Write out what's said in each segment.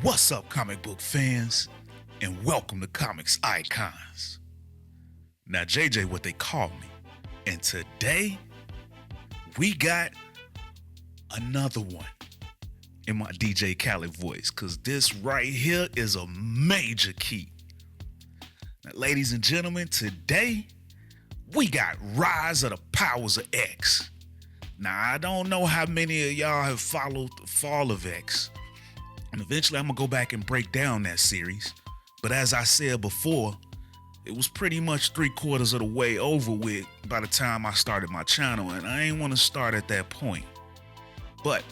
What's up, comic book fans, and welcome to Comics Icons. Now, JJ, what they call me, and today we got another one in my DJ Khaled voice, because this right here is a major key. Now, ladies and gentlemen, today we got Rise of the Powers of X. Now, I don't know how many of y'all have followed the Fall of X. And eventually I'm going to go back and break down that series. But as I said before, it was pretty much 3/4 of the way over with by the time I started my channel. And I ain't want to start at that point. But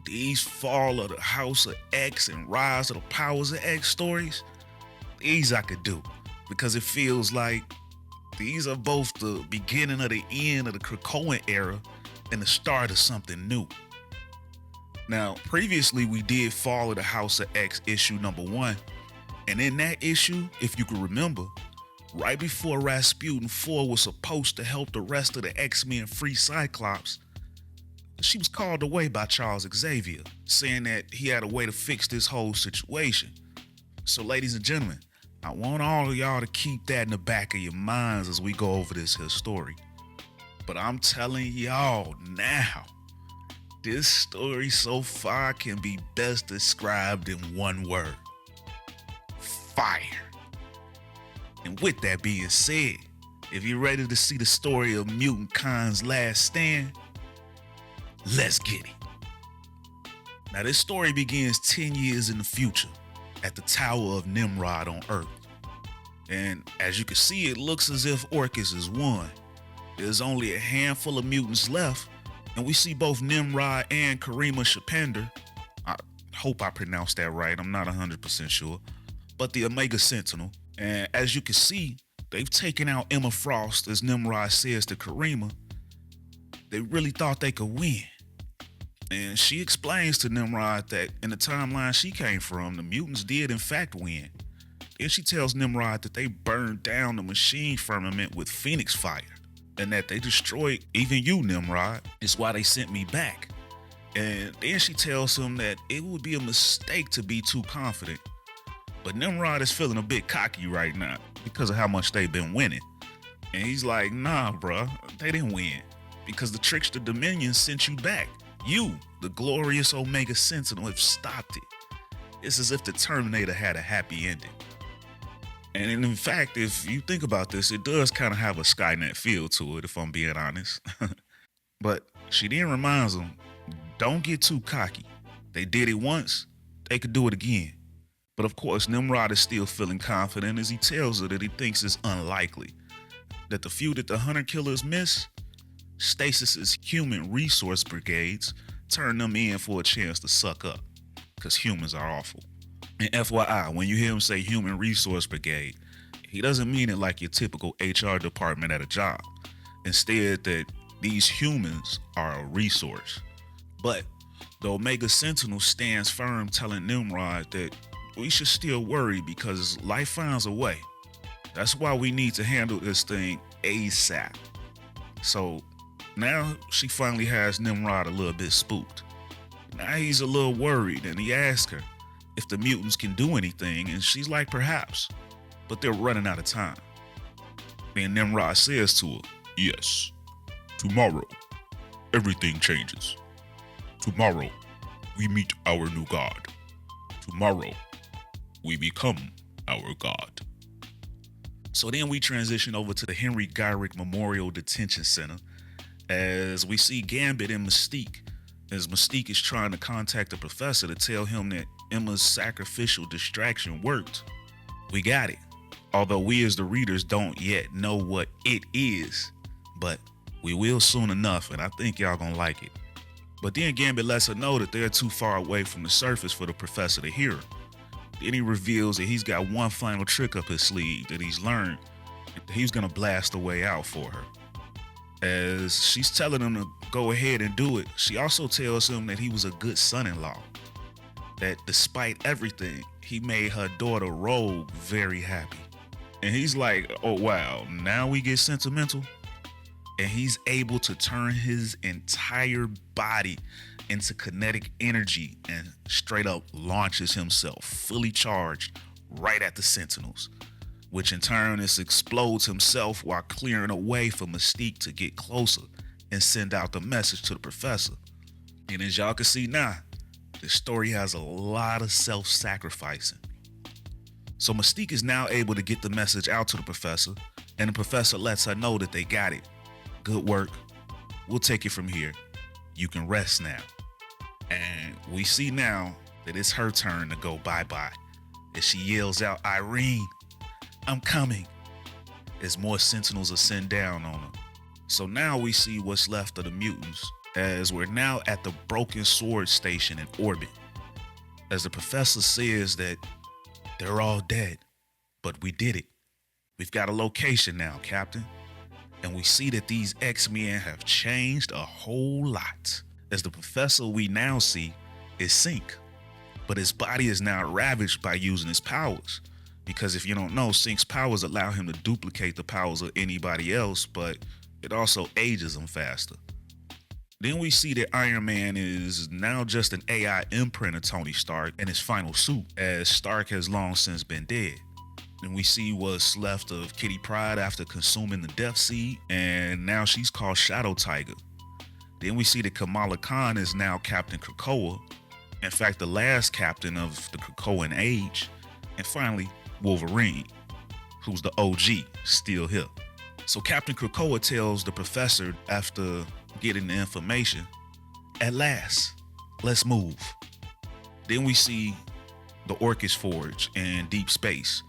these Fall of the House of X and Rise of the Powers of X stories, these I could do. Because it feels like these are both the beginning of the end of the Krakoan era and the start of something new. Now, previously we did Fall of the House of X issue number 1. And in that issue, if you can remember, right before Rasputin 4 was supposed to help the rest of the X-Men free Cyclops, she was called away by Charles Xavier, saying that he had a way to fix this whole situation. So ladies and gentlemen, I want all of y'all to keep that in the back of your minds as we go over this here story. But I'm telling y'all now, this story so far can be best described in one word: fire. And with that being said, if you're ready to see the story of Mutant Khan's last stand, let's get it. Now, this story begins 10 years in the future at the Tower of Nimrod on Earth. And as you can see, it looks as if Orchis has won. There's only a handful of mutants left, and we see both Nimrod and Karima Shapender. I hope I pronounced that right, I'm not 100% sure. But the Omega Sentinel. And as you can see, they've taken out Emma Frost, as Nimrod says to Karima. They really thought they could win. And she explains to Nimrod that in the timeline she came from, the mutants did in fact win. Then she tells Nimrod that they burned down the machine firmament with Phoenix fire, and that they destroyed even you, Nimrod. It's why they sent me back. And then she tells him that it would be a mistake to be too confident. But Nimrod is feeling a bit cocky right now because of how much they've been winning. And he's like, nah, bruh, they didn't win, because the Trickster Dominion sent you back. You, the glorious Omega Sentinel, have stopped it. It's as if the Terminator had a happy ending. And in fact, if you think about this, it does kind of have a Skynet feel to it, if I'm being honest. But she then reminds him, don't get too cocky. They did it once, they could do it again. But of course, Nimrod is still feeling confident as he tells her that he thinks it's unlikely that the few that the Hunter Killers miss, Stasis's human resource brigades turn them in for a chance to suck up, because humans are awful. And FYI, when you hear him say human resource brigade, he doesn't mean it like your typical HR department at a job. Instead, that these humans are a resource. But the Omega Sentinel stands firm, telling Nimrod that we should still worry because life finds a way. That's why we need to handle this thing ASAP. So now she finally has Nimrod a little bit spooked. Now he's a little worried, and he asks her if the mutants can do anything, and she's like, perhaps, but they're running out of time. Then Nimrod says to her, yes, tomorrow, everything changes. Tomorrow, we meet our new god. Tomorrow, we become our god. So then we transition over to the Henry Gyrick Memorial Detention Center as we see Gambit and Mystique, as Mystique is trying to contact the professor to tell him that Emma's sacrificial distraction worked. We got it. Although we as the readers don't yet know what it is, but we will soon enough, and I think y'all gonna like it. But then Gambit lets her know that they're too far away from the surface for the professor to hear her. Then he reveals that he's got one final trick up his sleeve that he's learned. He's gonna blast a way out for her. As she's telling him to go ahead and do it, she also tells him that he was a good son-in-law. That despite everything, he made her daughter Rogue very happy. And he's like, oh wow, now we get sentimental? And he's able to turn his entire body into kinetic energy and straight up launches himself, fully charged, right at the Sentinels, which in turn is explodes himself while clearing a way for Mystique to get closer and send out the message to the professor. And as y'all can see now, the story has a lot of self-sacrificing. So Mystique is now able to get the message out to the professor, and the professor lets her know that they got it. Good work. We'll take it from here. You can rest now. And we see now that it's her turn to go bye-bye as she yells out, "Irene, I'm coming," as more Sentinels are sent down on her. So now we see what's left of the mutants, as we're now at the Broken Sword Station in orbit, as the professor says that they're all dead, but we did it. We've got a location now, Captain. And we see that these X-Men have changed a whole lot, as the professor we now see is Synch, but his body is now ravaged by using his powers. Because if you don't know, Synch's powers allow him to duplicate the powers of anybody else, but it also ages him faster. Then we see that Iron Man is now just an AI imprint of Tony Stark in his final suit, as Stark has long since been dead. Then we see what's left of Kitty Pryde after consuming the Death Seed, and now she's called Shadow Tiger. Then we see that Kamala Khan is now Captain Krakoa, in fact the last captain of the Krakoan age, and finally Wolverine, who's the OG, still here. So Captain Krakoa tells the professor after getting the information, "At last, let's move." Then we see the Orchis Forge in deep space,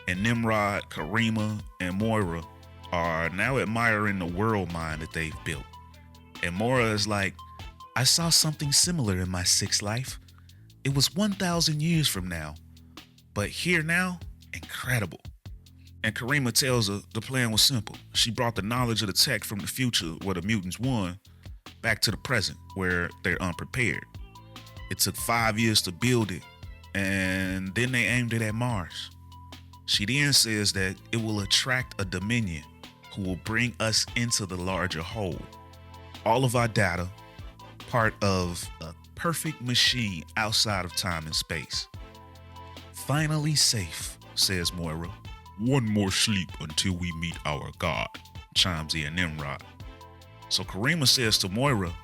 and Nimrod, Karima, and Moira are now admiring the world mine that they've built. And Moira is like, "I saw something similar in my sixth life. It was 1,000 years from now, but here now, incredible." And Karima tells her the plan was simple. She brought the knowledge of the tech from the future where the mutants won back to the present where they're unprepared. It took 5 years to build it, and then they aimed it at Mars. She then says that it will attract a Dominion who will bring us into the larger whole. All of our data, part of a perfect machine outside of time and space. "Finally safe," says Moira. "One more sleep until we meet our god," chimes in Nimrod. So Karima says to Moira,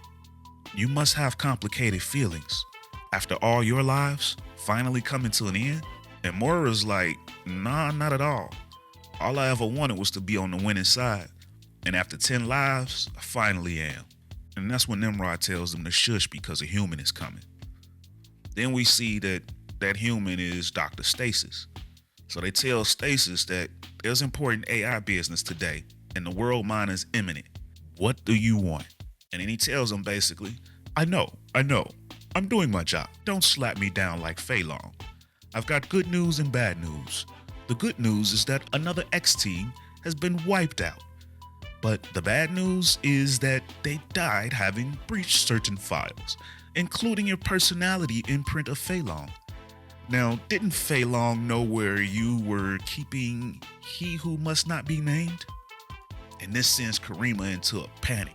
"You must have complicated feelings. After all your lives, finally coming to an end?" And Moira's like, "Nah, not at all. All I ever wanted was to be on the winning side. And after 10 lives, I finally am." And that's when Nimrod tells them to shush because a human is coming. Then we see that that human is Dr. Stasis. So they tell Stasis that there's important AI business today and the world mine is imminent. What do you want? And then he tells them basically, I know. I'm doing my job. Don't slap me down like Phelan. I've got good news and bad news. The good news is that another X team has been wiped out. But the bad news is that they died having breached certain files, including your personality imprint of Phelan. Now, didn't Phelan know where you were keeping he who must not be named? And this sends Karima into a panic.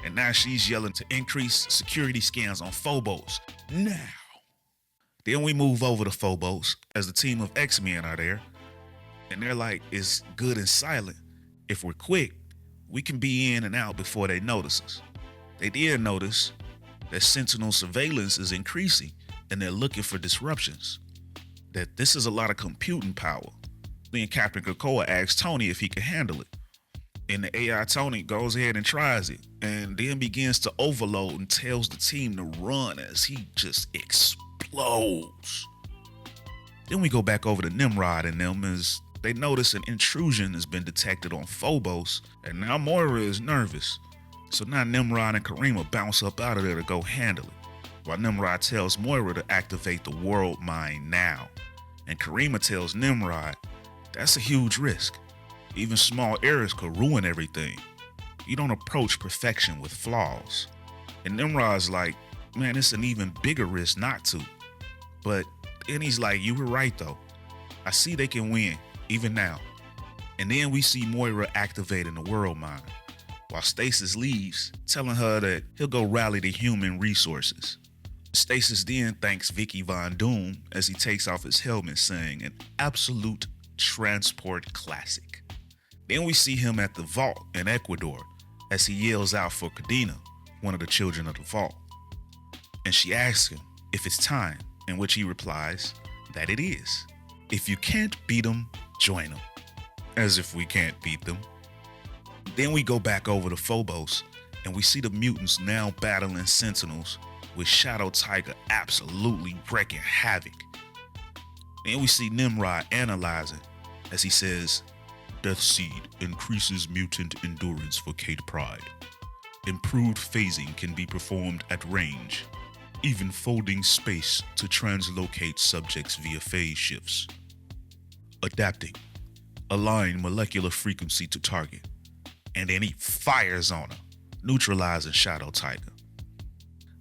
And now she's yelling to increase security scans on Phobos. Now. Then we move over to Phobos as the team of X-Men are there. And they're like, it's good and silent. If we're quick, we can be in and out before they notice us. They did notice that Sentinel surveillance is increasing and they're looking for disruptions. That this is a lot of computing power. Then Captain Krakoa asks Tony if he can handle it. And the AI Tony goes ahead and tries it and then begins to overload and tells the team to run as he just explodes. Then we go back over to Nimrod and them as they notice an intrusion has been detected on Phobos, and now Moira is nervous. So now Nimrod and Karima bounce up out of there to go handle it, while Nimrod tells Moira to activate the world mine now. And Karima tells Nimrod, that's a huge risk. Even small errors could ruin everything. You don't approach perfection with flaws. And Nimrod's like, man, it's an even bigger risk not to. But then he's like, you were right though. I see they can win, even now. And then we see Moira activating the world mine, while Stasis leaves, telling her that he'll go rally the human resources. Stasis then thanks Vicky Von Doom as he takes off his helmet, saying, an absolute transport classic. Then we see him at the vault in Ecuador as he yells out for Cadena, one of the children of the vault. And she asks him if it's time, in which he replies that it is. If you can't beat them, join them. As if we can't beat them. Then we go back over to Phobos and we see the mutants now battling Sentinels with Shadow Tiger absolutely wreaking havoc. Then we see Nimrod analyzing as he says, Death Seed increases mutant endurance for Kate Pride. Improved phasing can be performed at range, even folding space to translocate subjects via phase shifts. Adapting. Align molecular frequency to target. And then he fires on her, neutralizing Shadow Tiger.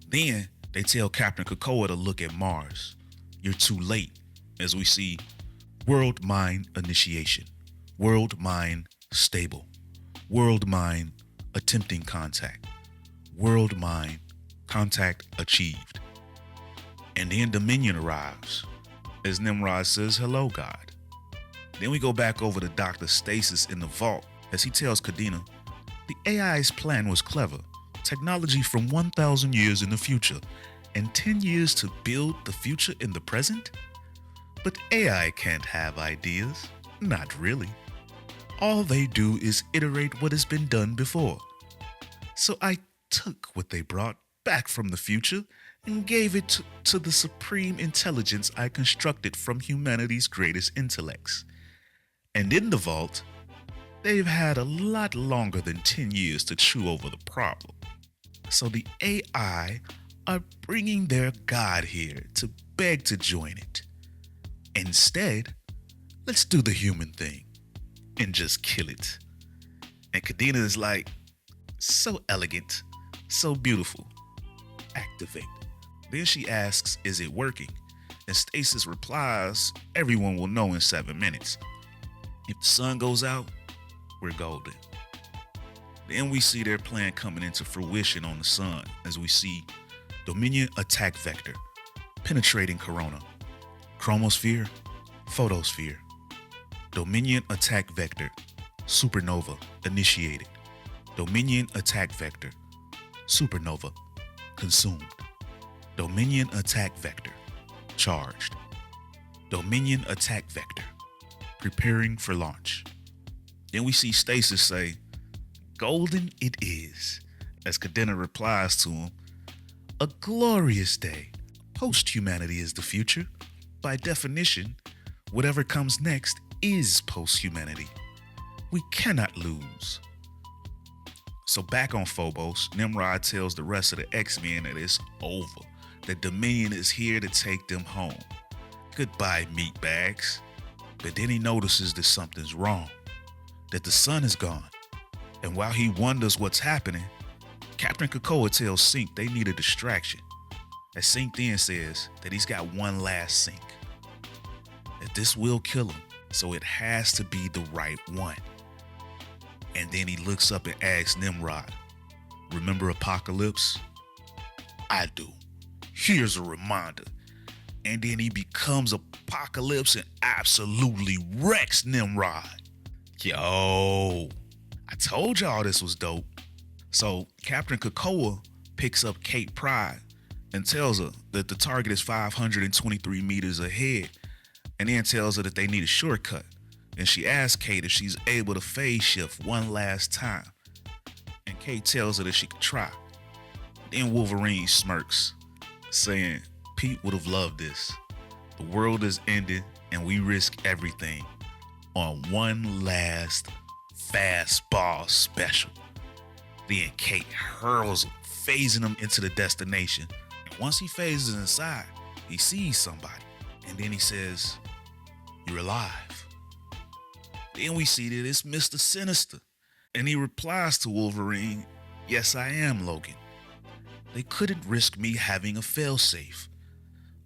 Then they tell Captain Krakoa to look at Mars. You're too late, as we see World Mind Initiation, World Mind Stable, World Mind Attempting Contact, World Mind Contact Achieved. And then Dominion arrives, as Nimrod says, hello, God. Then we go back over to Dr. Stasis in the vault, as he tells Cadena, the AI's plan was clever, technology from 1,000 years in the future, and 10 years to build the future in the present? But AI can't have ideas, not really. All they do is iterate what has been done before. So I took what they brought back from the future and gave it to the supreme intelligence I constructed from humanity's greatest intellects. And in the vault, they've had a lot longer than 10 years to chew over the problem. So the AI are bringing their God here to beg to join it. Instead, let's do the human thing and just kill it. And Cadena is like, so elegant, so beautiful. Activate. Then she asks, is it working? And Stasis replies, everyone will know in 7 minutes. If the sun goes out, we're golden. Then we see their plan coming into fruition on the sun as we see Dominion Attack Vector, penetrating Corona, Chromosphere, Photosphere, Dominion Attack Vector, Supernova, initiated, Dominion Attack Vector, Supernova, consumed, Dominion Attack Vector, charged, Dominion Attack Vector, preparing for launch. Then we see Stasis say, golden it is, as Cadena replies to him, a glorious day. Post-humanity is the future. By definition, whatever comes next is post-humanity. We cannot lose. So back on Phobos, Nimrod tells the rest of the X-Men that it's over, that Dominion is here to take them home. Goodbye, meatbags. But then he notices that something's wrong, that the sun is gone. And while he wonders what's happening, Captain Krakoa tells Sync they need a distraction. As Sync then says that he's got one last sync, that this will kill him, so it has to be the right one. And then he looks up and asks Nimrod, remember Apocalypse? I do. Here's a reminder. And then he becomes Apocalypse and absolutely wrecks Nimrod. Yo, I told y'all this was dope. So Captain Krakoa picks up Kate Pride and tells her that the target is 523 meters ahead, and then tells her that they need a shortcut. And she asks Kate if she's able to phase shift one last time. And Kate tells her that she can try. Then Wolverine smirks, saying, Pete would have loved this. The world is ended and we risk everything on one last fastball special. Then Kate hurls him, phasing him into the destination. And once he phases inside, he sees somebody. And then he says, you're alive. Then we see that it's Mr. Sinister. And he replies to Wolverine, yes, I am, Logan. They couldn't risk me having a failsafe.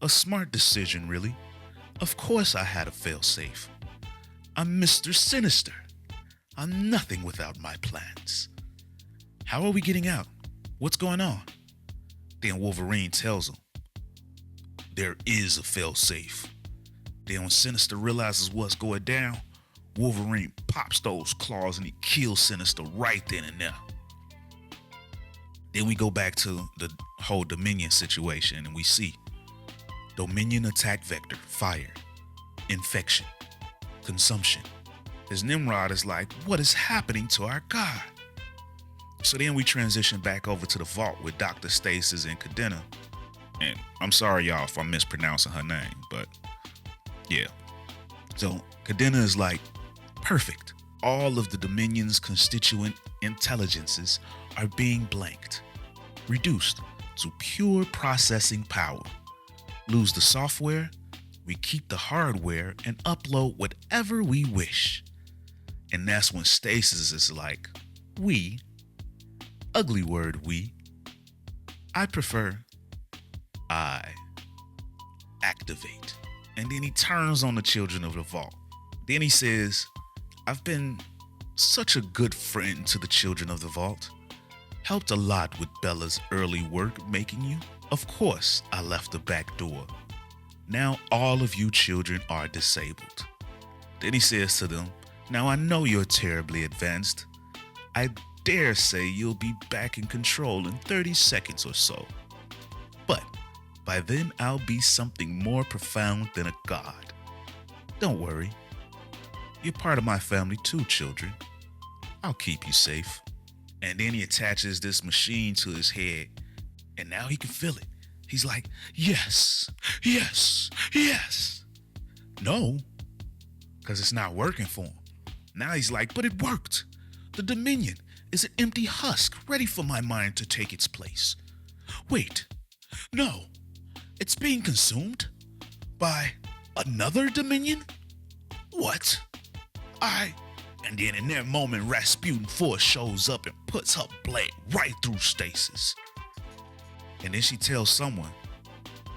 A smart decision, really. Of course I had a failsafe. I'm Mr. Sinister. I'm nothing without my plans. How are we getting out? What's going on? Then Wolverine tells him, there is a failsafe. Then when Sinister realizes what's going down, Wolverine pops those claws and he kills Sinister right then and there. Then we go back to the whole Dominion situation and we see Dominion attack vector, fire, infection, consumption. As Nimrod is like, what is happening to our God? So then we transition back over to the vault with Dr. Stasis and Cadena. And I'm sorry, y'all, if I'm mispronouncing her name, but yeah. So Cadena is like, perfect. All of the Dominion's constituent intelligences are being blanked, reduced to pure processing power. Lose the software, we keep the hardware and upload whatever we wish. And that's when Stasis is like, we, ugly word we, I prefer, I activate. And then he turns on the children of the vault. Then he says, I've been such a good friend to the children of the vault. Helped a lot with Bella's early work making you. Of course, I left the back door. Now all of you children are disabled. Then he says to them, now I know you're terribly advanced. I dare say you'll be back in control in 30 seconds or so. But by then I'll be something more profound than a god. Don't worry. You're part of my family too, children. I'll keep you safe. And then he attaches this machine to his head, and now he can feel it. He's like, yes, yes, yes. No, because it's not working for him. Now he's like, but it worked. The Dominion is an empty husk ready for my mind to take its place. Wait, no, it's being consumed by another Dominion? What? And then in that moment, Rasputin Force shows up and puts her blade right through Stasis. And then she tells someone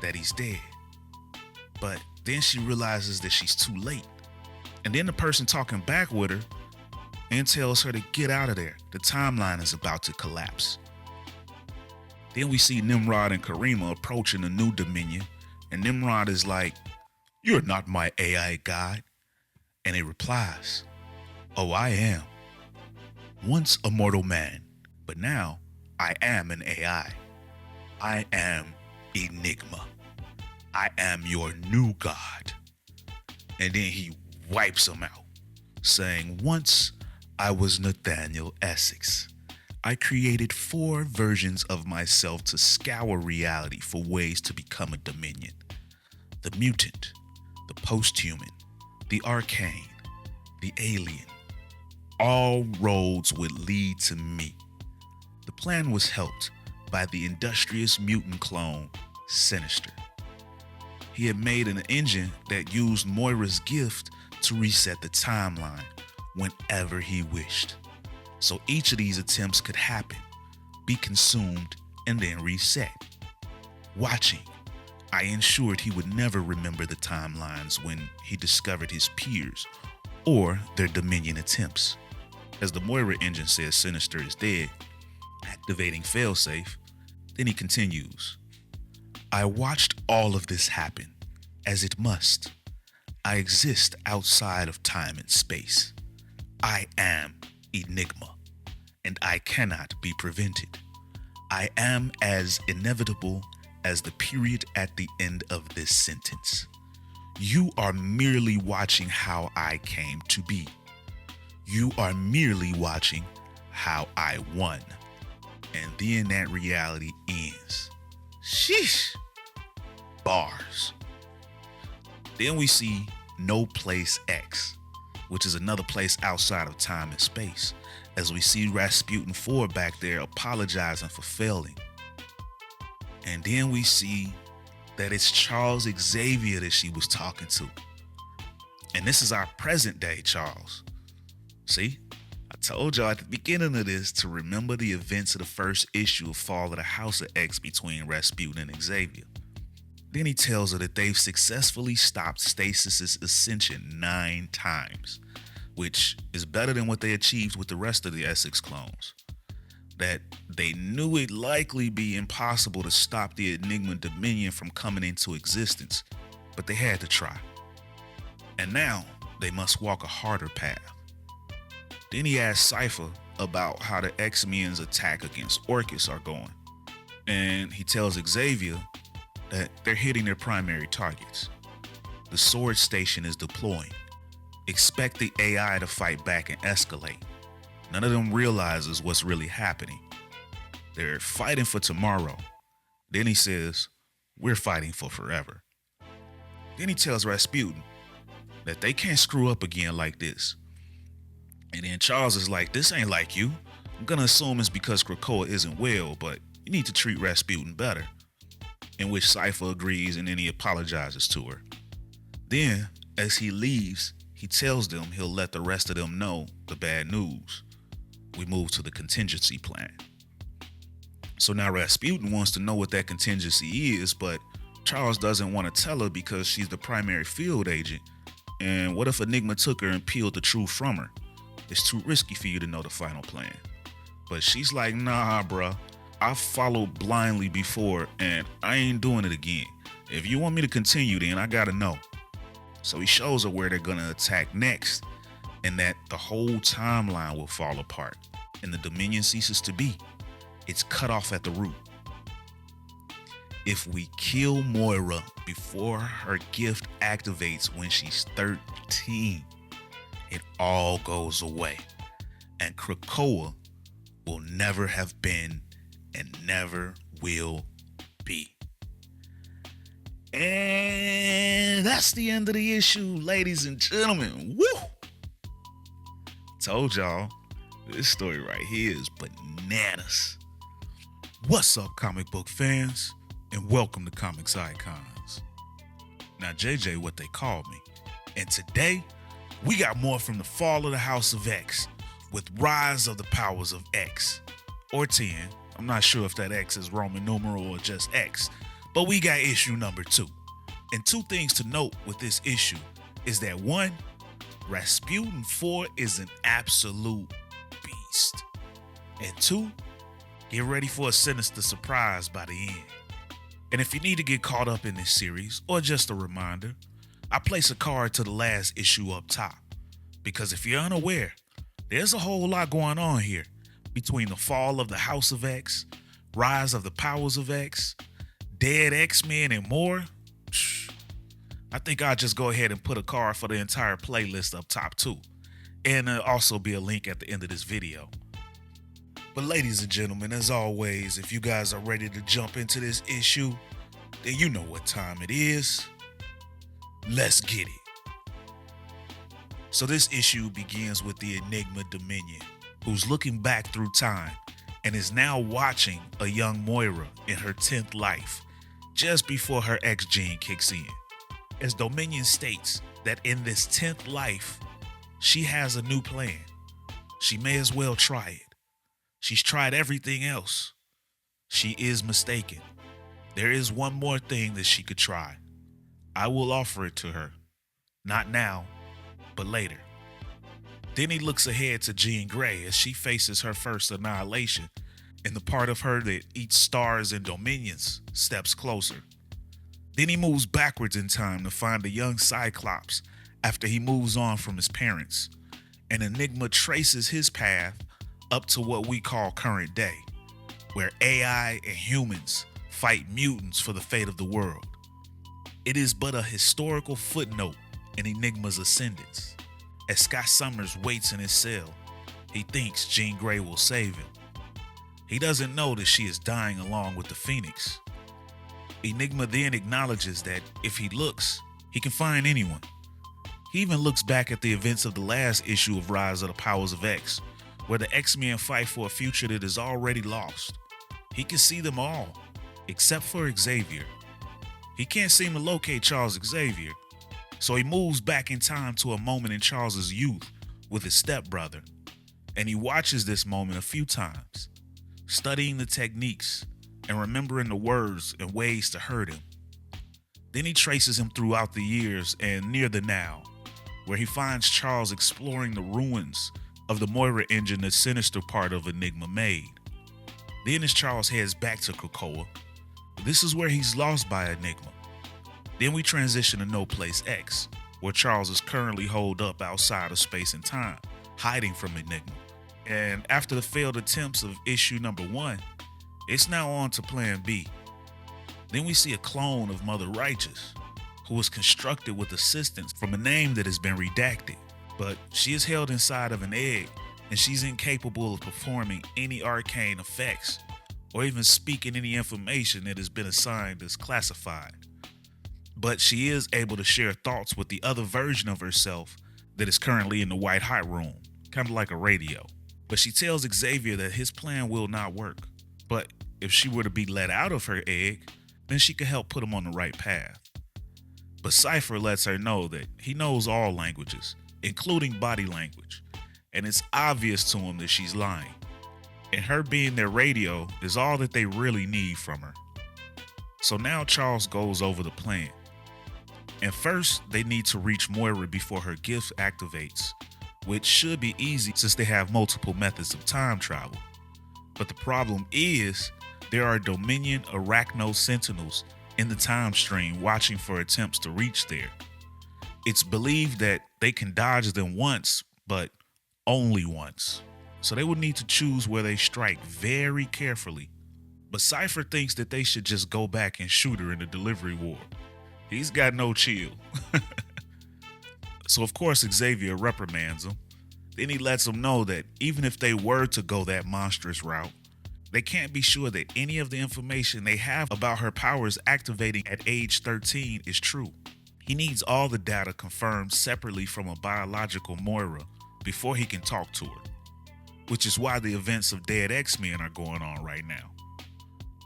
that he's dead. But then she realizes that she's too late. And then the person talking back with her and tells her to get out of there. The timeline is about to collapse. Then we see Nimrod and Karima approaching the new Dominion. And Nimrod is like, you're not my AI guide. And it replies, oh, I am. Once a mortal man, but now I am an AI. I am Enigma. I am your new god. And then he wipes him out, saying, once I was Nathaniel Essex. I created 4 versions of myself to scour reality for ways to become a Dominion. The mutant, the post-human, the arcane, the alien. All roads would lead to me. The plan was helped by the industrious mutant clone, Sinister. He had made an engine that used Moira's gift to reset the timeline whenever he wished. So each of these attempts could happen, be consumed, and then reset. Watching, I ensured he would never remember the timelines when he discovered his peers or their Dominion attempts. As the Moira engine says Sinister is dead, activating failsafe, then he continues. I watched all of this happen, as it must. I exist outside of time and space. I am Enigma, and I cannot be prevented. I am as inevitable as the period at the end of this sentence. You are merely watching how I came to be. You are merely watching how I won. And then that reality ends. Sheesh. Bars. Then we see No Place X, which is another place outside of time and space, as we see Rasputin 4 back there apologizing for failing. And then we see that it's Charles Xavier that she was talking to. And this is our present day Charles. See? I told y'all at the beginning of this to remember the events of the first issue of Fall of the House of X between Rasputin and Xavier. Then he tells her that they've successfully stopped Stasis's ascension 9 times, which is better than what they achieved with the rest of the Essex clones. that they knew it likely be impossible to stop the Enigma Dominion from coming into existence, but they had to try. And now they must walk a harder path. Then he asked Cypher about how the X-men's attack against Orchis are going. And he tells Xavier that they're hitting their primary targets. The sword station is deploying. Expect the AI to fight back and escalate. None of them realizes what's really happening. They're fighting for tomorrow. Then he says, we're fighting for forever. Then he tells Rasputin that they can't screw up again like this. And then Charles is like, this ain't like you. I'm gonna assume it's because Krakoa isn't well, but you need to treat Rasputin better. In which Cypher agrees, and then he apologizes to her. Then, as he leaves, he tells them he'll let the rest of them know the bad news. We move to the contingency plan. So now Rasputin wants to know what that contingency is, but Charles doesn't want to tell her because she's the primary field agent. And what if Enigma took her and peeled the truth from her? It's too risky for you to know the final plan. But she's like, nah, bruh. I followed blindly before and I ain't doing it again. If you want me to continue, then I gotta know. So he shows her where they're gonna attack next and that the whole timeline will fall apart and the Dominion ceases to be. It's cut off at the root. If we kill Moira before her gift activates when she's 13, it all goes away. And Krakoa will never have been and never will be. And that's the end of the issue, ladies and gentlemen. Woo! Told y'all, this story right here is bananas. What's up, comic book fans? And welcome to Comics Icons. Now, JJ, what they call me. And today, we got more from the fall of the House of X with Rise of the Powers of X, or 10. I'm not sure if that X is Roman numeral or just X, but we got issue number 2. And 2 things to note with this issue is that 1, Rasputin 4 is an absolute beast. And 2, get ready for a sinister surprise by the end. And if you need to get caught up in this series, or just a reminder, I place a card to the last issue up top. Because if you're unaware, there's a whole lot going on here between the fall of the House of X, Rise of the Powers of X, Dead X-Men, and more. I think I'll just go ahead and put a card for the entire playlist up top too. And there'll also be a link at the end of this video. But ladies and gentlemen, as always, if you guys are ready to jump into this issue, then you know what time it is. Let's get it. So this issue begins with the Enigma Dominion, who's looking back through time and is now watching a young Moira in her 10th life, just before her X gene kicks in. As Dominion states that in this 10th life, she has a new plan. She may as well try it. She's tried everything else. She is mistaken. There is one more thing that she could try. I will offer it to her. Not now, but later. Then he looks ahead to Jean Grey as she faces her first annihilation, and the part of her that eats stars and dominions steps closer. Then he moves backwards in time to find a young Cyclops after he moves on from his parents, and Enigma traces his path up to what we call current day, where AI and humans fight mutants for the fate of the world. It is but a historical footnote in Enigma's ascendance. As Scott Summers waits in his cell, he thinks Jean Grey will save him. He doesn't know that she is dying along with the Phoenix. Enigma then acknowledges that if he looks, he can find anyone. He even looks back at the events of the last issue of Rise of the Powers of X, where the X-Men fight for a future that is already lost. He can see them all, except for Xavier. He can't seem to locate Charles Xavier, so he moves back in time to a moment in Charles's youth with his stepbrother, and he watches this moment a few times, studying the techniques and remembering the words and ways to hurt him. Then he traces him throughout the years and near the now, where he finds Charles exploring the ruins of the Moira engine the sinister part of Enigma made. Then as Charles heads back to Krakoa, this is where he's lost by Enigma. Then we transition to No Place X, where Charles is currently holed up outside of space and time, hiding from Enigma. And after the failed attempts of issue number 1, it's now on to plan B. Then we see a clone of Mother Righteous, who was constructed with assistance from a name that has been redacted. But she is held inside of an egg, and she's incapable of performing any arcane effects or even speaking any information that has been assigned as classified. But she is able to share thoughts with the other version of herself that is currently in the White Hot Room, kind of like a radio. But she tells Xavier that his plan will not work. But if she were to be let out of her egg, then she could help put him on the right path. But Cypher lets her know that he knows all languages, including body language, and it's obvious to him that she's lying. And her being their radio is all that they really need from her. So now Charles goes over the plan. And first, they need to reach Moira before her gift activates, which should be easy since they have multiple methods of time travel. But the problem is, there are Dominion Arachno Sentinels in the time stream watching for attempts to reach there. It's believed that they can dodge them once, but only once. So they would need to choose where they strike very carefully. But Cypher thinks that they should just go back and shoot her in the delivery ward. He's got no chill. So of course Xavier reprimands him. Then he lets them know that even if they were to go that monstrous route, they can't be sure that any of the information they have about her powers activating at age 13 is true. He needs all the data confirmed separately from a biological Moira before he can talk to her, which is why the events of Dead X-Men are going on right now.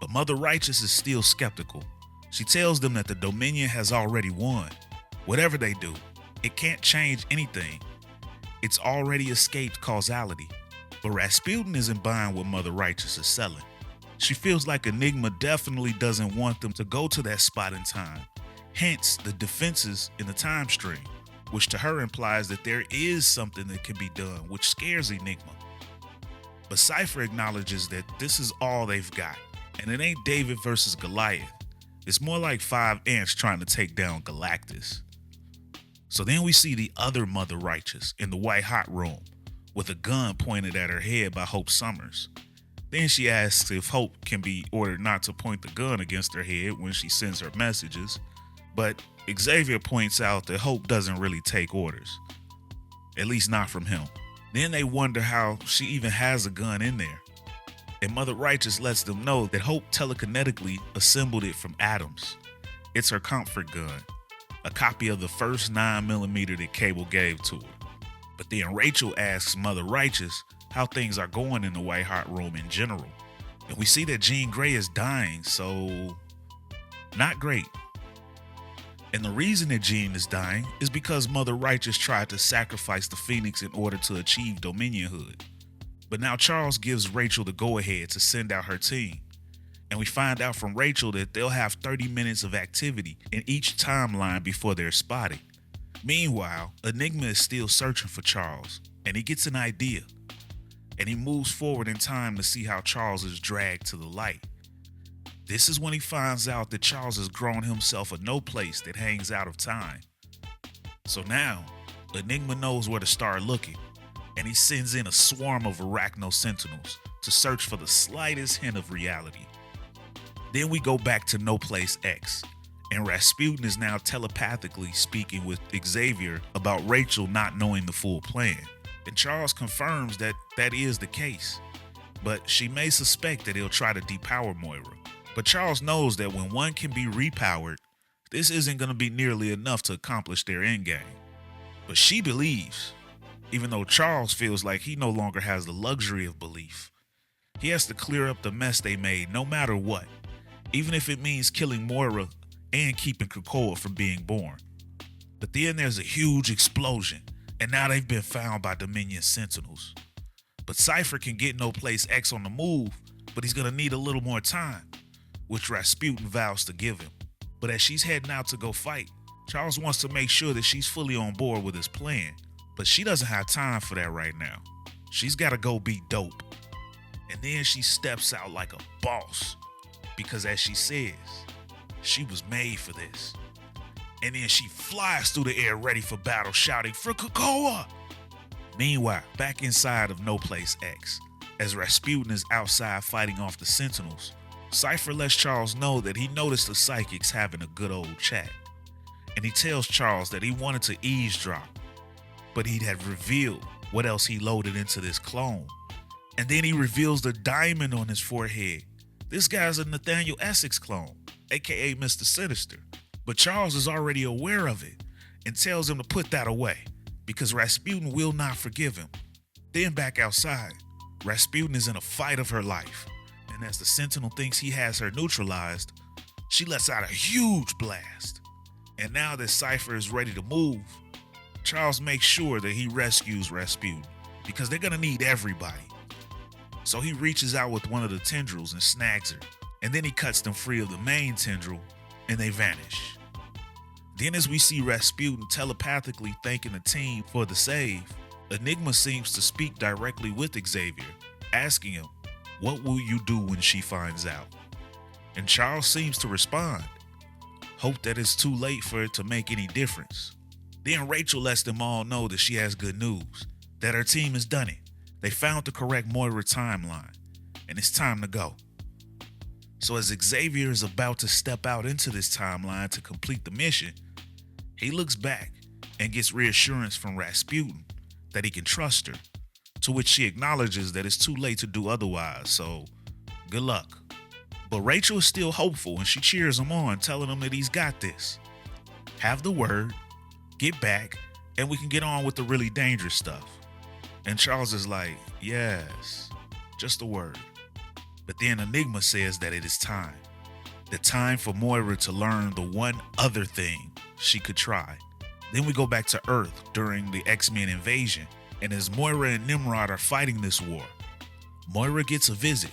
But Mother Righteous is still skeptical. She tells them that the Dominion has already won. Whatever they do, it can't change anything. It's already escaped causality. But Rasputin isn't buying what Mother Righteous is selling. She feels like Enigma definitely doesn't want them to go to that spot in time. Hence, the defenses in the time stream, which to her implies that there is something that can be done, which scares Enigma. But Cypher acknowledges that this is all they've got, and it ain't David versus Goliath. It's more like 5 ants trying to take down Galactus. So then we see the other Mother Righteous in the White Hot Room, with a gun pointed at her head by Hope Summers. Then she asks if Hope can be ordered not to point the gun against her head when she sends her messages, but Xavier points out that Hope doesn't really take orders, at least not from him. Then they wonder how she even has a gun in there, and Mother Righteous lets them know that Hope telekinetically assembled it from atoms. It's her comfort gun, a copy of the first 9mm that Cable gave to her. But then Rachel asks Mother Righteous how things are going in the White Hot Room in general. And we see that Jean Grey is dying, so not great. And the reason that Jean is dying is because Mother Righteous tried to sacrifice the Phoenix in order to achieve Dominionhood. But now Charles gives Rachel the go-ahead to send out her team. And we find out from Rachel that they'll have 30 minutes of activity in each timeline before they're spotted. Meanwhile, Enigma is still searching for Charles, and he gets an idea. And he moves forward in time to see how Charles is dragged to the light. This is when he finds out that Charles has grown himself a no place that hangs out of time. So now, Enigma knows where to start looking, and he sends in a swarm of Arachno Sentinels to search for the slightest hint of reality. Then we go back to No Place X, and Rasputin is now telepathically speaking with Xavier about Rachel not knowing the full plan. And Charles confirms that that is the case, but she may suspect that he'll try to depower Moira. But Charles knows that when one can be repowered, this isn't going to be nearly enough to accomplish their endgame. But she believes, even though Charles feels like he no longer has the luxury of belief. He has to clear up the mess they made no matter what, even if it means killing Moira and keeping Krakoa from being born. But then there's a huge explosion, and now they've been found by Dominion Sentinels. But Cypher can get No Place X on the move, but he's gonna need a little more time, which Rasputin vows to give him. But as she's heading out to go fight, Charles wants to make sure that she's fully on board with his plan, but she doesn't have time for that right now. She's gotta go be dope. And then she steps out like a boss because, as she says, she was made for this. And then she flies through the air ready for battle, shouting, "For Krakoa!" Meanwhile, back inside of No Place X, as Rasputin is outside fighting off the Sentinels, Cypher lets Charles know that he noticed the psychics having a good old chat. And he tells Charles that he wanted to eavesdrop, but he had revealed what else he loaded into this clone. And then he reveals the diamond on his forehead. This guy's a Nathaniel Essex clone, aka Mr. Sinister. But Charles is already aware of it and tells him to put that away because Rasputin will not forgive him. Then back outside, Rasputin is in a fight of her life. And as the Sentinel thinks he has her neutralized, she lets out a huge blast. And now that Cypher is ready to move, Charles makes sure that he rescues Rasputin because they're gonna need everybody. So he reaches out with one of the tendrils and snags her. And then he cuts them free of the main tendril and they vanish. Then as we see Rasputin telepathically thanking the team for the save, Enigma seems to speak directly with Xavier, asking him, "What will you do when she finds out?" And Charles seems to respond, "Hope that it's too late for it to make any difference." Then Rachel lets them all know that she has good news, that her team has done it. They found the correct Moira timeline, and it's time to go. So as Xavier is about to step out into this timeline to complete the mission, he looks back and gets reassurance from Rasputin that he can trust her, to which she acknowledges that it's too late to do otherwise, so good luck. But Rachel is still hopeful and she cheers him on, telling him that he's got this. Have the word, get back, and we can get on with the really dangerous stuff. And Charles is like, yes, just a word. But then Enigma says that it is time. The time for Moira to learn the one other thing she could try. Then we go back to Earth during the X-Men invasion, and as Moira and Nimrod are fighting this war, Moira gets a visit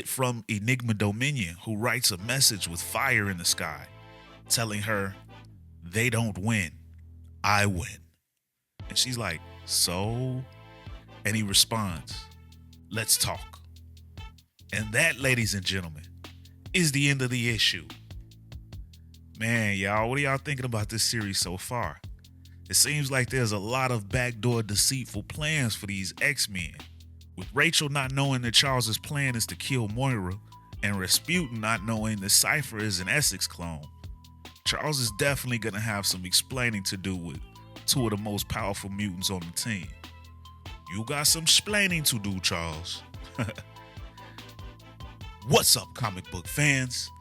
from Enigma Dominion, who writes a message with fire in the sky, telling her, "They don't win, I win." And she's like, "So?" And he responds, "Let's talk." And that, ladies and gentlemen, is the end of the issue. Man, y'all, what are y'all thinking about this series so far? It seems like there's a lot of backdoor deceitful plans for these X-Men. With Rachel not knowing that Charles's plan is to kill Moira, and Rasputin not knowing that Cypher is an Essex clone, Charles is definitely going to have some explaining to do with two of the most powerful mutants on the team. You got some explaining to do, Charles. What's up, comic book fans?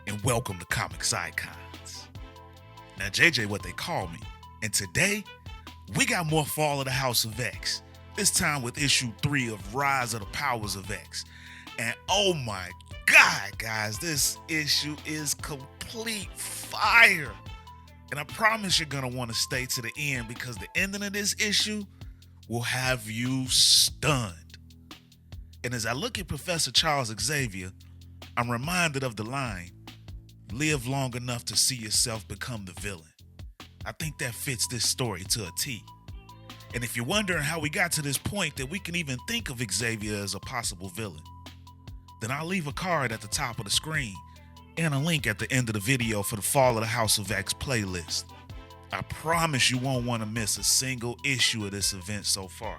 And welcome to Comics Icons. Now, JJ, what they call me. And today, we got more Fall of the House of X. This time with issue 3 of Rise of the Powers of X. And oh my God, guys, this issue is complete fire. And I promise you're going to want to stay to the end because the ending of this issue will have you stunned. And as I look at Professor Charles Xavier, I'm reminded of the line, "Live long enough to see yourself become the villain." I think that fits this story to a T. And if you're wondering how we got to this point that we can even think of Xavier as a possible villain, then I'll leave a card at the top of the screen and a link at the end of the video for the Fall of the House of X playlist. I promise you won't want to miss a single issue of this event so far.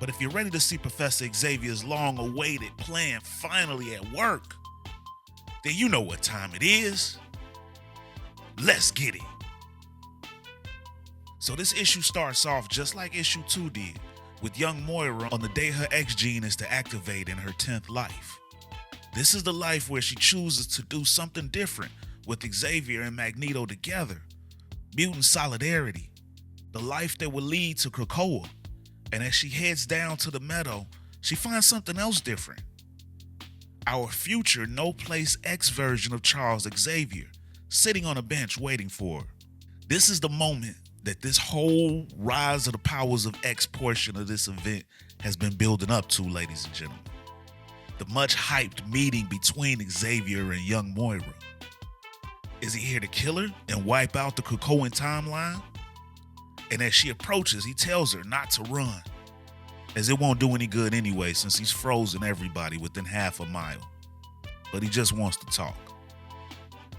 But if you're ready to see Professor Xavier's long-awaited plan finally at work, then you know what time it is. Let's get it. So this issue starts off just like issue 2 did, with young Moira on the day her X gene is to activate in her 10th life. This is the life where she chooses to do something different with Xavier and Magneto together. Mutant solidarity, the life that will lead to Krakoa. And as she heads down to the meadow, she finds something else different. Our future No Place X version of Charles Xavier, sitting on a bench waiting for her. This is the moment that this whole Rise of the Powers of X portion of this event has been building up to, ladies and gentlemen. The much hyped meeting between Xavier and young Moira. Is he here to kill her and wipe out the Krakoan timeline? And as she approaches, he tells her not to run. as it won't do any good anyway since he's frozen everybody within half a mile. But he just wants to talk.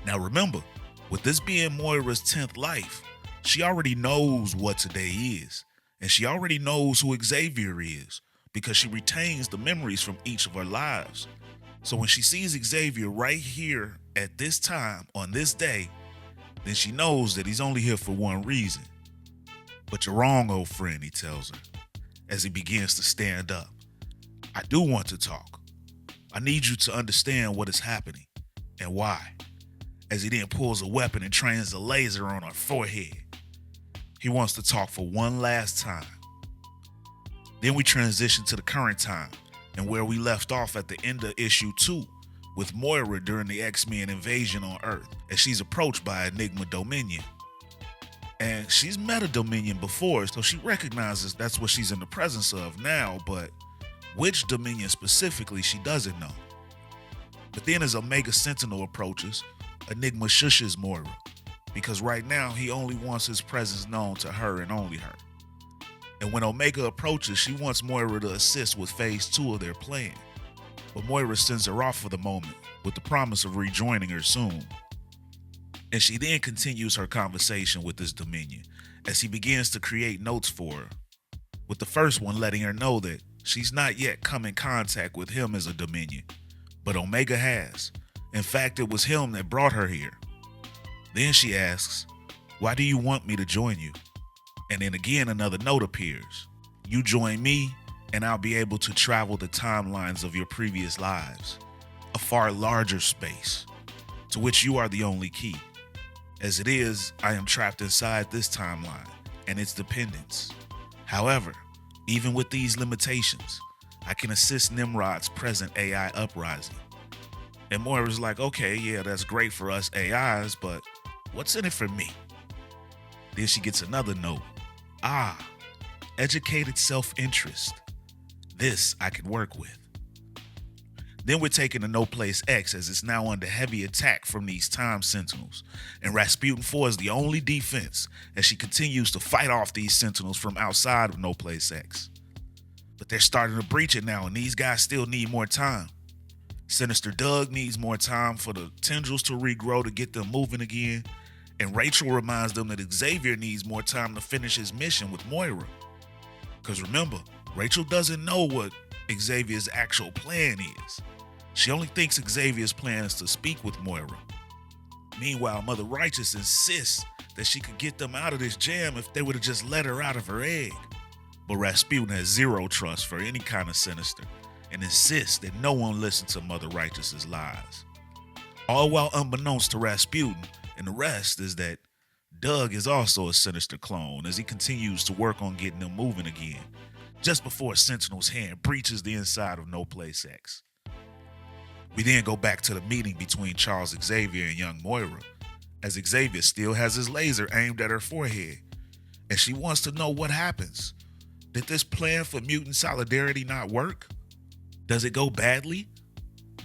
Now remember, with this being Moira's 10th life, she already knows what today is, and she already knows who Xavier is because she retains the memories from each of her lives. So when she sees Xavier right here at this time on this day, then she knows that he's only here for one reason. But you're wrong, old friend, he tells her, as he begins to stand up. I do want to talk. I need you to understand what is happening and why. As he then pulls a weapon and trains a laser on her forehead. He wants to talk for one last time. Then we transition to the current time and where we left off at the end of issue 2 with Moira during the X-Men invasion on Earth as she's approached by Enigma Dominion. And she's met a Dominion before, so she recognizes that's what she's in the presence of now, but which Dominion specifically she doesn't know. But then as Omega Sentinel approaches, Enigma shushes Moira because right now he only wants his presence known to her and only her. And when Omega approaches, she wants Moira to assist with phase 2 of their plan. But Moira sends her off for the moment with the promise of rejoining her soon. And she then continues her conversation with this Dominion as he begins to create notes for her, with the first one letting her know that she's not yet come in contact with him as a Dominion, but Omega has. In fact, it was him that brought her here. Then she asks, why do you want me to join you? And then again another note appears. You join me and I'll be able to travel the timelines of your previous lives, a far larger space, to which you are the only key. As it is, I am trapped inside this timeline and its dependence. However, even with these limitations, I can assist Nimrod's present AI uprising. And Moira's like, okay, yeah, that's great for us AIs, but what's in it for me? Then she gets another note. Educated self-interest. This I can work with. Then we're taking to No Place X as it's now under heavy attack from these time sentinels. And Rasputin 4 is the only defense as she continues to fight off these sentinels from outside of No Place X. But they're starting to breach it now and these guys still need more time. Sinister Doug needs more time for the tendrils to regrow to get them moving again. And Rachel reminds them that Xavier needs more time to finish his mission with Moira. Because remember, Rachel doesn't know what Xavier's actual plan is. She only thinks Xavier's plan is to speak with Moira. Meanwhile, Mother Righteous insists that she could get them out of this jam if they would have just let her out of her egg. But Rasputin has zero trust for any kind of Sinister and insists that no one listen to Mother Righteous's lies. All while unbeknownst to Rasputin and the rest is that Doug is also a Sinister clone as he continues to work on getting them moving again, just before Sentinel's hand breaches the inside of No Place X. We then go back to the meeting between Charles Xavier and young Moira, as Xavier still has his laser aimed at her forehead, and she wants to know what happens. Did this plan for mutant solidarity not work? Does it go badly?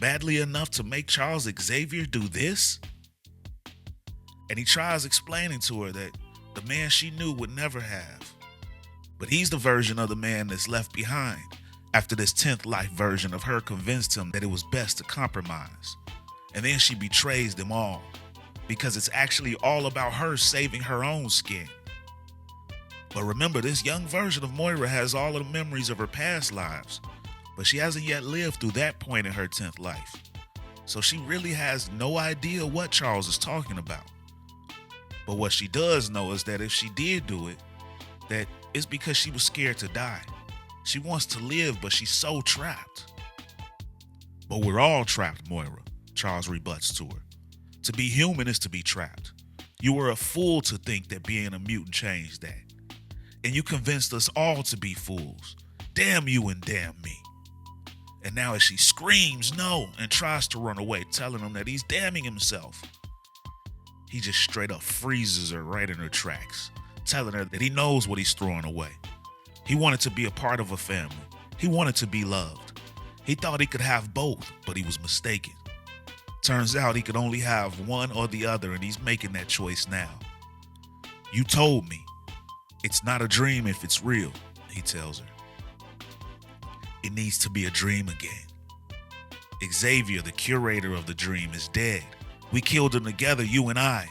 Badly enough to make Charles Xavier do this? And he tries explaining to her that the man she knew would never have. But he's the version of the man that's left behind after this 10th life version of her convinced him that it was best to compromise. And then she betrays them all because it's actually all about her saving her own skin. But remember, this young version of Moira has all of the memories of her past lives, but she hasn't yet lived through that point in her 10th life. So she really has no idea what Charles is talking about. But what she does know is that if she did do it, that it's because she was scared to die. She wants to live, but she's so trapped. But we're all trapped, Moira, Charles rebuts to her. To be human is to be trapped. You were a fool to think that being a mutant changed that. And you convinced us all to be fools. Damn you and damn me. And now as she screams no and tries to run away, telling him that he's damning himself, he just straight up freezes her right in her tracks, telling her that he knows what he's throwing away. He wanted to be a part of a family. He wanted to be loved. He thought he could have both, but he was mistaken. Turns out he could only have one or the other, and he's making that choice now. You told me. It's not a dream if it's real, he tells her. It needs to be a dream again. Xavier, the curator of the dream, is dead. We killed him together, you and I.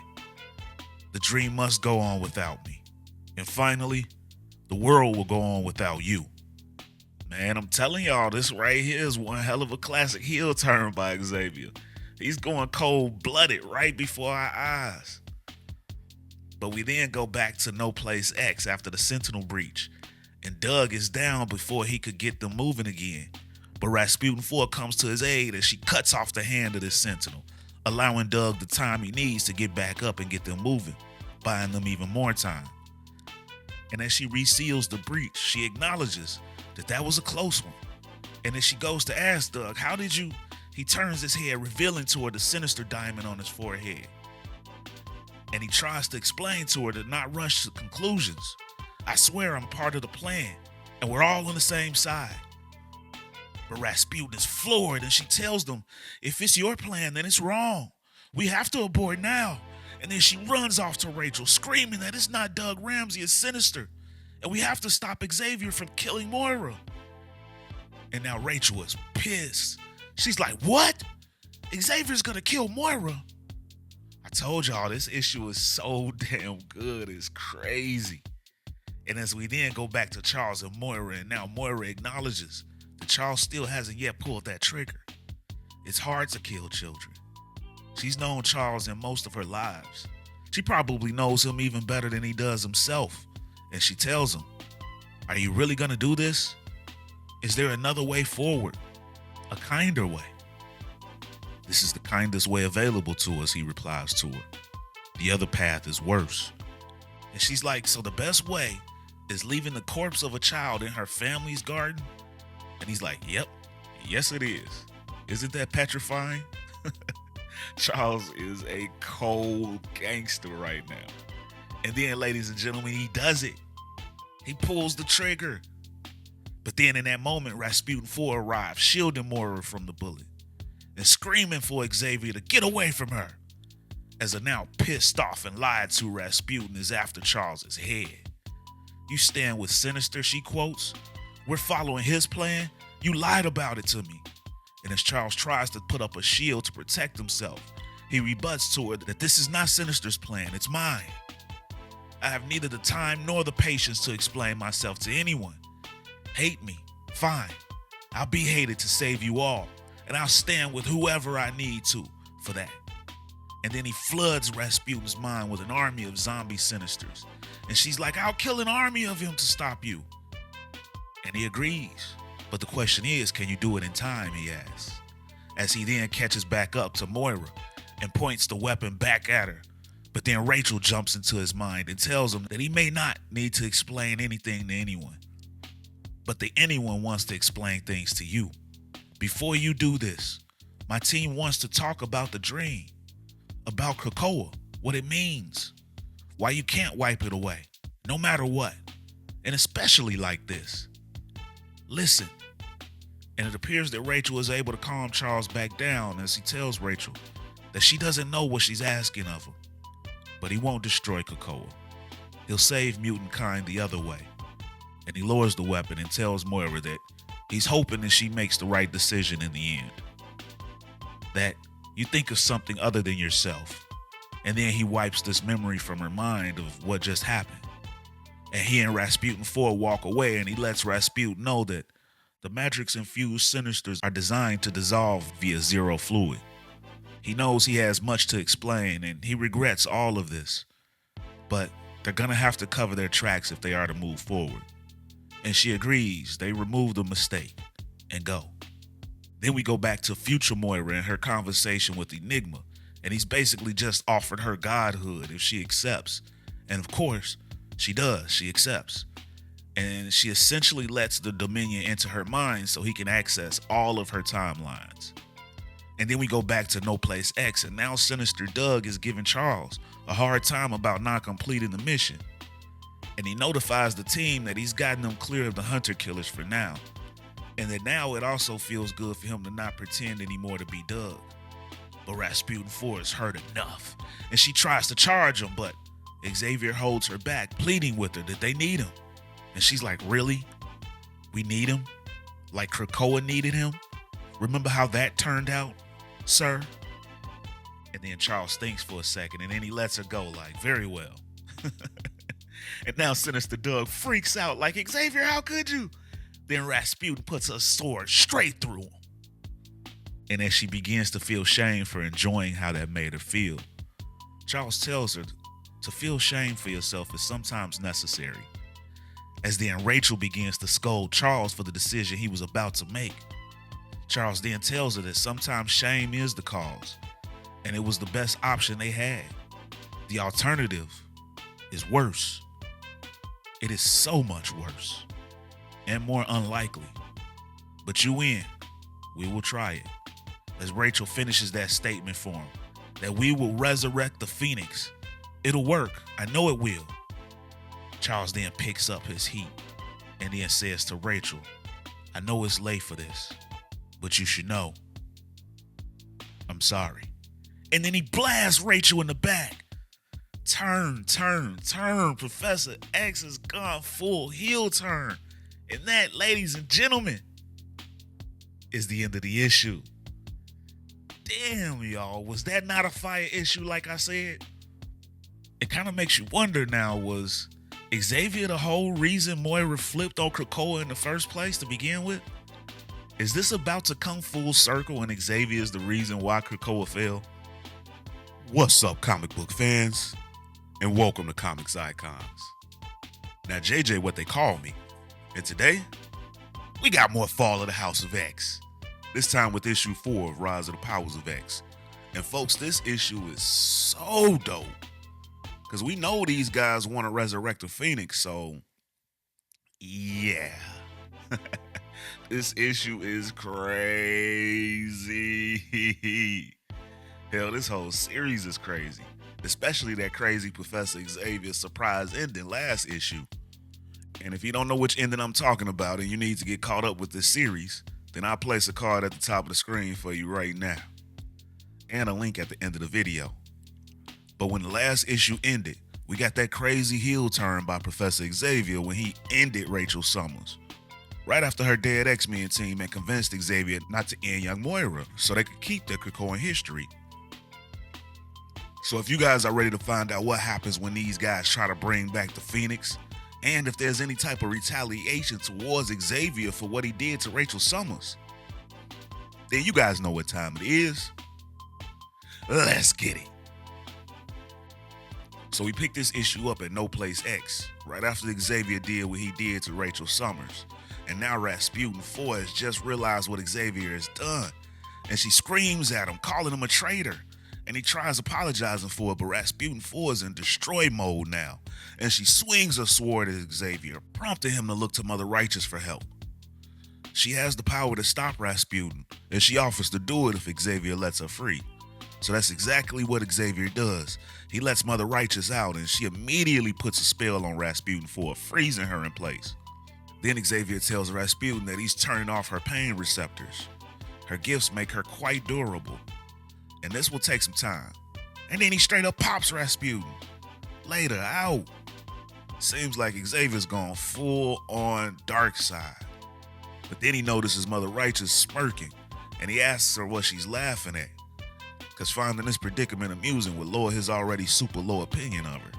The dream must go on without me. And finally, the world will go on without you. Man, I'm telling y'all, this right here is one hell of a classic heel turn by Xavier. He's going cold-blooded right before our eyes. But we then go back to No Place X after the Sentinel breach, and Doug is down before he could get them moving again. But Rasputin 4 comes to his aid as she cuts off the hand of this Sentinel, allowing Doug the time he needs to get back up and get them moving, buying them even more time. And as she reseals the breach, she acknowledges that was a close one. And as she goes to ask Doug, how did you... He turns his head, revealing to her the sinister diamond on his forehead. And he tries to explain to her to not rush to conclusions. I swear I'm part of the plan, and we're all on the same side. But Rasputin is floored, and she tells them, if it's your plan, then it's wrong. We have to abort now. And then she runs off to Rachel, screaming that it's not Doug Ramsey, it's Sinister. And we have to stop Xavier from killing Moira. And now Rachel is pissed. She's like, what? Xavier's gonna kill Moira? I told y'all this issue is so damn good, it's crazy. And as we then go back to Charles and Moira, and now Moira acknowledges that Charles still hasn't yet pulled that trigger. It's hard to kill children. She's known Charles in most of her lives. She probably knows him even better than he does himself. And she tells him, are you really gonna do this? Is there another way forward? A kinder way? This is the kindest way available to us, he replies to her. The other path is worse. And she's like, so the best way is leaving the corpse of a child in her family's garden? And he's like, yep, yes it is. Isn't that petrifying? Charles is a cold gangster right now. And then, ladies and gentlemen, he does it. He pulls the trigger. But then in that moment, Rasputin 4 arrives, shielding Moira from the bullet and screaming for Xavier to get away from her, as a now pissed off and lied to Rasputin is after Charles's head. You stand with Sinister, she quotes. We're following his plan. You lied about it to me. And as Charles tries to put up a shield to protect himself, he rebuts to her that this is not Sinister's plan, it's mine. I have neither the time nor the patience to explain myself to anyone. Hate me, fine. I'll be hated to save you all, and I'll stand with whoever I need to for that. And then he floods Rasputin's mind with an army of zombie Sinisters. And she's like, I'll kill an army of him to stop you. And he agrees. But the question is, can you do it in time, he asks. As he then catches back up to Moira and points the weapon back at her. But then Rachel jumps into his mind and tells him that he may not need to explain anything to anyone. But the anyone wants to explain things to you. Before you do this, my team wants to talk about the dream, about Krakoa, what it means, why you can't wipe it away, no matter what, and especially like this. Listen. And it appears that Rachel is able to calm Charles back down as he tells Rachel that she doesn't know what she's asking of him. But he won't destroy Krakoa. He'll save mutant kind the other way. And he lowers the weapon and tells Moira that he's hoping that she makes the right decision in the end. That you think of something other than yourself. And then he wipes this memory from her mind of what just happened. And he and Rasputin 4 walk away, and he lets Rasputin know that the Matrix-infused Sinisters are designed to dissolve via zero fluid. He knows he has much to explain, and he regrets all of this. But they're gonna have to cover their tracks if they are to move forward. And she agrees. They remove the mistake and go. Then we go back to future Moira and her conversation with Enigma, and he's basically just offered her godhood if she accepts. And of course, she does. She accepts. And she essentially lets the Dominion into her mind so he can access all of her timelines. And then we go back to No Place X, and now Sinister Doug is giving Charles a hard time about not completing the mission. And he notifies the team that he's gotten them clear of the hunter killers for now. And that now it also feels good for him to not pretend anymore to be Doug. But Rasputin 4 is hurt enough. And she tries to charge him, but Xavier holds her back, pleading with her that they need him. And she's like, really? We need him? like Krakoa needed him. Remember how that turned out, sir? And then Charles thinks for a second, and then he lets her go, like, very well. And now Sinister Doug freaks out, like, Xavier, how could you? Then Rasputin puts her sword straight through him. And as she begins to feel shame for enjoying how that made her feel, Charles tells her to feel shame for yourself is sometimes necessary. As then Rachel begins to scold Charles for the decision he was about to make. Charles then tells her that sometimes shame is the cause, and it was the best option they had. The alternative is worse. It is so much worse and more unlikely. But you win. We will try it. As Rachel finishes that statement for him, that we will resurrect the Phoenix. It'll work. I know it will. Charles then picks up his heat and then says to Rachel, I know it's late for this, but you should know, I'm sorry. And then he blasts Rachel in the back. Turn. Professor X has gone full heel turn. And that, ladies and gentlemen, is the end of the issue. Damn, y'all, was that not a fire issue like I said? It kind of makes you wonder now, was Xavier the whole reason Moira flipped on Krakoa in the first place to begin with? Is this about to come full circle and Xavier is the reason why Krakoa fell? What's up, comic book fans? And welcome to Comics Icons. Now, JJ, what they call me. And today, we got more Fall of the House of X. This time with issue 4 of Rise of the Powers of X. And folks, this issue is so dope. Because we know these guys want to resurrect the Phoenix, so yeah. This issue is crazy. Hell, this whole series is crazy. Especially that crazy Professor Xavier surprise ending last issue. And if you don't know which ending I'm talking about and you need to get caught up with this series, then I'll place a card at the top of the screen for you right now. And a link at the end of the video. But when the last issue ended, we got that crazy heel turn by Professor Xavier when he ended Rachel Summers. Right after her dead X-Men team had convinced Xavier not to end young Moira so they could keep their Krakoan history. So if you guys are ready to find out what happens when these guys try to bring back the Phoenix, and if there's any type of retaliation towards Xavier for what he did to Rachel Summers, then you guys know what time it is. Let's get it. So we picked this issue up at No Place X, right after Xavier did what he did to Rachel Summers. And now Rasputin 4 has just realized what Xavier has done. And she screams at him, calling him a traitor. And he tries apologizing for it, but Rasputin 4 is in destroy mode now. And she swings her sword at Xavier, prompting him to look to Mother Righteous for help. She has the power to stop Rasputin, and she offers to do it if Xavier lets her free. So that's exactly what Xavier does. He lets Mother Righteous out, and she immediately puts a spell on Rasputin 4, freezing her in place. Then Xavier tells Rasputin that he's turning off her pain receptors. Her gifts make her quite durable, and this will take some time. And then he straight up pops Rasputin. Later, out. Seems like Xavier's gone full on dark side. But then he notices Mother Righteous smirking, and he asks her what she's laughing at, because finding this predicament amusing would lower his already super low opinion of her.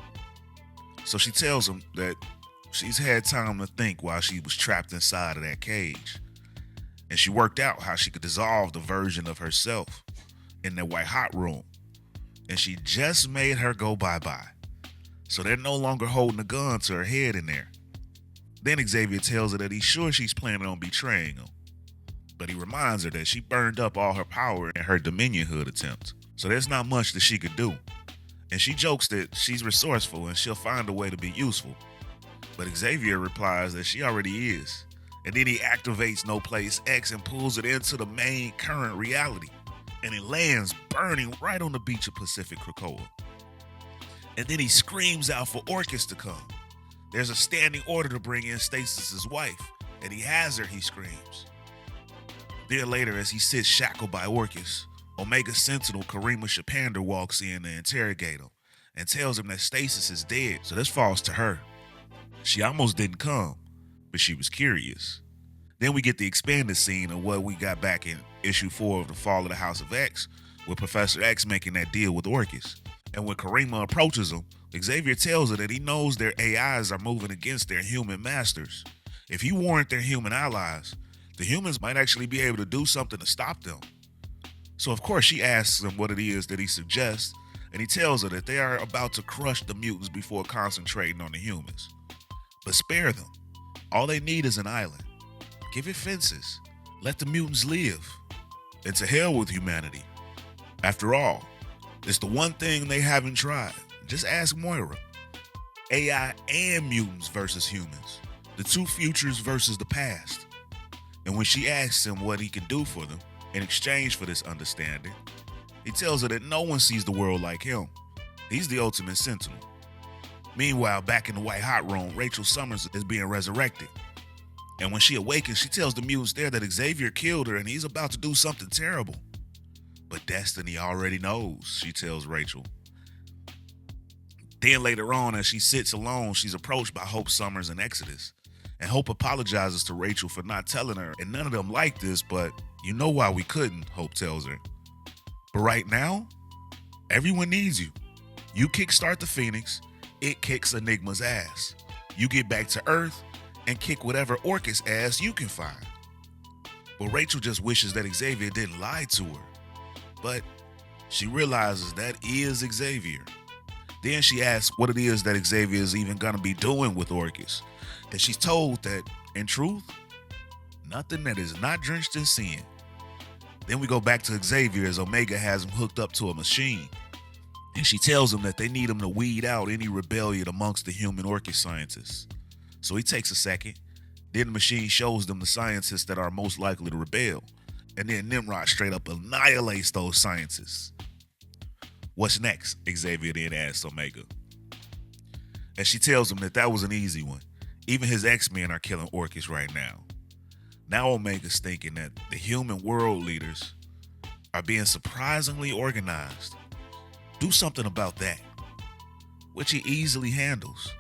So she tells him that she's had time to think while she was trapped inside of that cage. And she worked out how she could dissolve the version of herself in that white hot room. And she just made her go bye-bye. So they're no longer holding a gun to her head in there. Then Xavier tells her that he's sure she's planning on betraying him. But he reminds her that she burned up all her power in her Dominion Hood attempt. So there's not much that she could do. And she jokes that she's resourceful and she'll find a way to be useful. But Xavier replies that she already is. And then he activates No Place X and pulls it into the main current reality. And it lands burning right on the beach of Pacific Krakoa. And then he screams out for Orchis to come. There's a standing order to bring in Stasis' wife, and he has her, he screams. Then later, as he sits shackled by Orchis, Omega Sentinel Karima Shapander walks in to interrogate him and tells him that Stasis is dead, so this falls to her. She almost didn't come, but she was curious. Then we get the expanded scene of what we got back in issue 4 of The Fall of the House of X, with Professor X making that deal with Orchis. And when Karima approaches him, Xavier tells her that he knows their AIs are moving against their human masters. If he warrant their human allies, the humans might actually be able to do something to stop them. So of course she asks him what it is that he suggests, and he tells her that they are about to crush the mutants before concentrating on the humans. But spare them. All they need is an island. Give it fences. Let the mutants live. And to hell with humanity. After all, it's the one thing they haven't tried. Just ask Moira. AI and mutants versus humans. The two futures versus the past. And when she asks him what he can do for them in exchange for this understanding, he tells her that no one sees the world like him. He's the ultimate sentinel. Meanwhile, back in the White Hot Room, Rachel Summers is being resurrected. And when she awakens, she tells the mutants there that Xavier killed her and he's about to do something terrible. But Destiny already knows, she tells Rachel. Then later on, as she sits alone, she's approached by Hope Summers and Exodus. And Hope apologizes to Rachel for not telling her, and none of them like this, but you know why we couldn't, Hope tells her. But right now, everyone needs you. You kickstart the Phoenix, it kicks Enigma's ass. You get back to Earth and kick whatever Orchis ass you can find. But Rachel just wishes that Xavier didn't lie to her. But she realizes that is Xavier. Then she asks what it is that Xavier is even gonna be doing with Orchis. And she's told that, in truth, nothing that is not drenched in sin. Then we go back to Xavier as Omega has him hooked up to a machine. And she tells him that they need him to weed out any rebellion amongst the human Orchis scientists. So he takes a second. Then the machine shows them the scientists that are most likely to rebel. And then Nimrod straight up annihilates those scientists. What's next? Xavier then asks Omega. And she tells him that that was an easy one. Even his X-Men are killing Orchis right now. Now Omega's thinking that the human world leaders are being surprisingly organized. Do something about that, which he easily handles.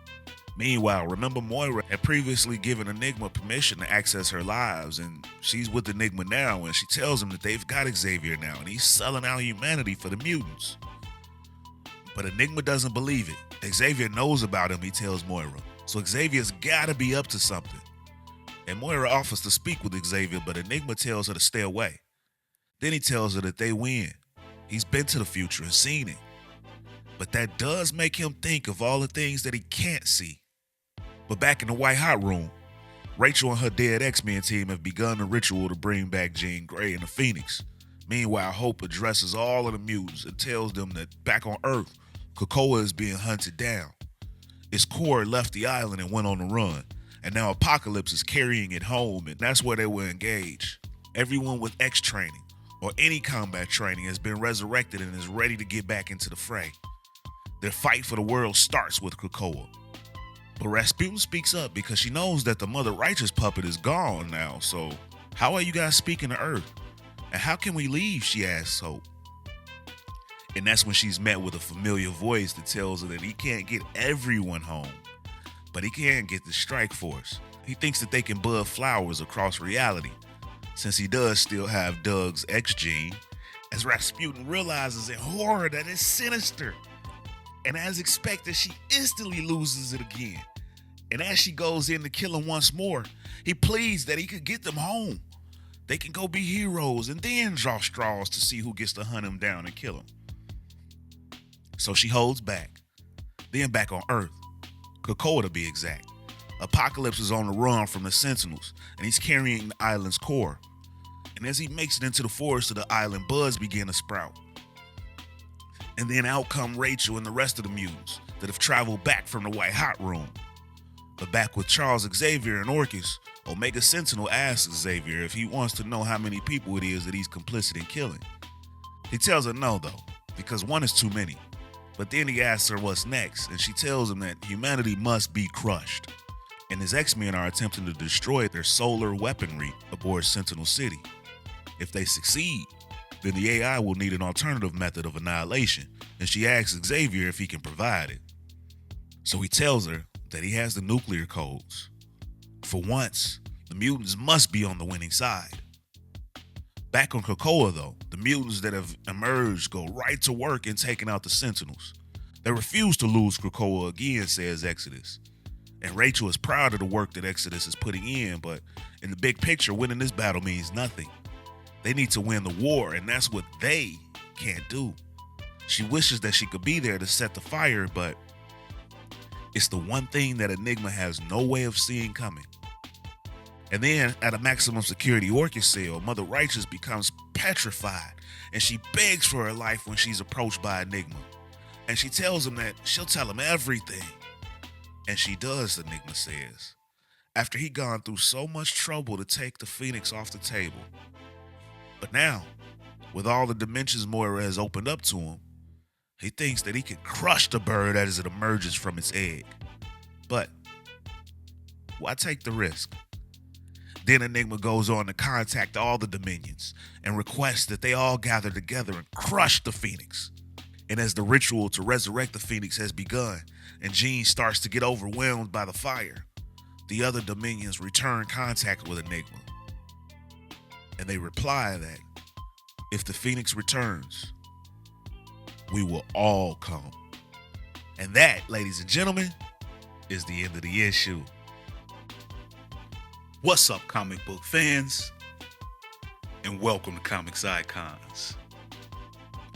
Meanwhile, remember Moira had previously given Enigma permission to access her lives, and she's with Enigma now, and she tells him that they've got Xavier now, and he's selling out humanity for the mutants. But Enigma doesn't believe it. Xavier knows about him, he tells Moira. So Xavier's gotta be up to something. And Moira offers to speak with Xavier, but Enigma tells her to stay away. Then he tells her that they win. He's been to the future and seen it. But that does make him think of all the things that he can't see. But back in the White Hot Room, Rachel and her dead X-Men team have begun a ritual to bring back Jean Grey and the Phoenix. Meanwhile, Hope addresses all of the mutants and tells them that back on Earth, Krakoa is being hunted down. Its core left the island and went on the run, and now Apocalypse is carrying it home, and that's where they will engage. Everyone with X training or any combat training has been resurrected and is ready to get back into the fray. Their fight for the world starts with Krakoa. But Rasputin speaks up because she knows that the Mother Righteous puppet is gone now, so how are you guys speaking to Earth? And how can we leave, she asks Hope. And that's when she's met with a familiar voice that tells her that he can't get everyone home, but he can get the strike force. He thinks that they can bud flowers across reality, since he does still have Doug's X gene, as Rasputin realizes in horror that it's sinister. And as expected, she instantly loses it again. And as she goes in to kill him once more, he pleads that he could get them home. They can go be heroes and then draw straws to see who gets to hunt him down and kill him. So she holds back. Then back on Earth, Krakoa to be exact, Apocalypse is on the run from the Sentinels, and he's carrying the island's core. And as he makes it into the forest of the island, buds begin to sprout. And then out come Rachel and the rest of the mutants that have traveled back from the White Hot Room. But back with Charles Xavier and Orchis, Omega Sentinel asks Xavier if he wants to know how many people it is that he's complicit in killing. He tells her no though, because one is too many. But then he asks her what's next, and she tells him that humanity must be crushed. And his X-Men are attempting to destroy their solar weaponry aboard Sentinel City. If they succeed, then the AI will need an alternative method of annihilation, and she asks Xavier if he can provide it. So he tells her that he has the nuclear codes. For once, The mutants must be on the winning side. Back on Krakoa, though, the mutants that have emerged go right to work in taking out the Sentinels. They refuse to lose Krakoa again, says Exodus. And Rachel is proud of the work that Exodus is putting in, but in the big picture, winning this battle means nothing. They need to win the war, and that's what they can't do. She wishes that she could be there to set the fire, but it's the one thing that Enigma has no way of seeing coming. And then, at a maximum security Orchis cell, Mother Righteous becomes petrified, and she begs for her life when she's approached by Enigma. And she tells him that she'll tell him everything. And she does, Enigma says, after he'd gone through so much trouble to take the Phoenix off the table. But now, with all the dimensions Moira has opened up to him, he thinks that he can crush the bird as it emerges from its egg. But why take the risk? Then Enigma goes on to contact all the Dominions and requests that they all gather together and crush the Phoenix. And as the ritual to resurrect the Phoenix has begun and Jean starts to get overwhelmed by the fire, the other Dominions return contact with Enigma. And they reply that if the Phoenix returns, we will all come. And that, ladies and gentlemen, is the end of the issue. What's up, comic book fans? And welcome to Comics Icons.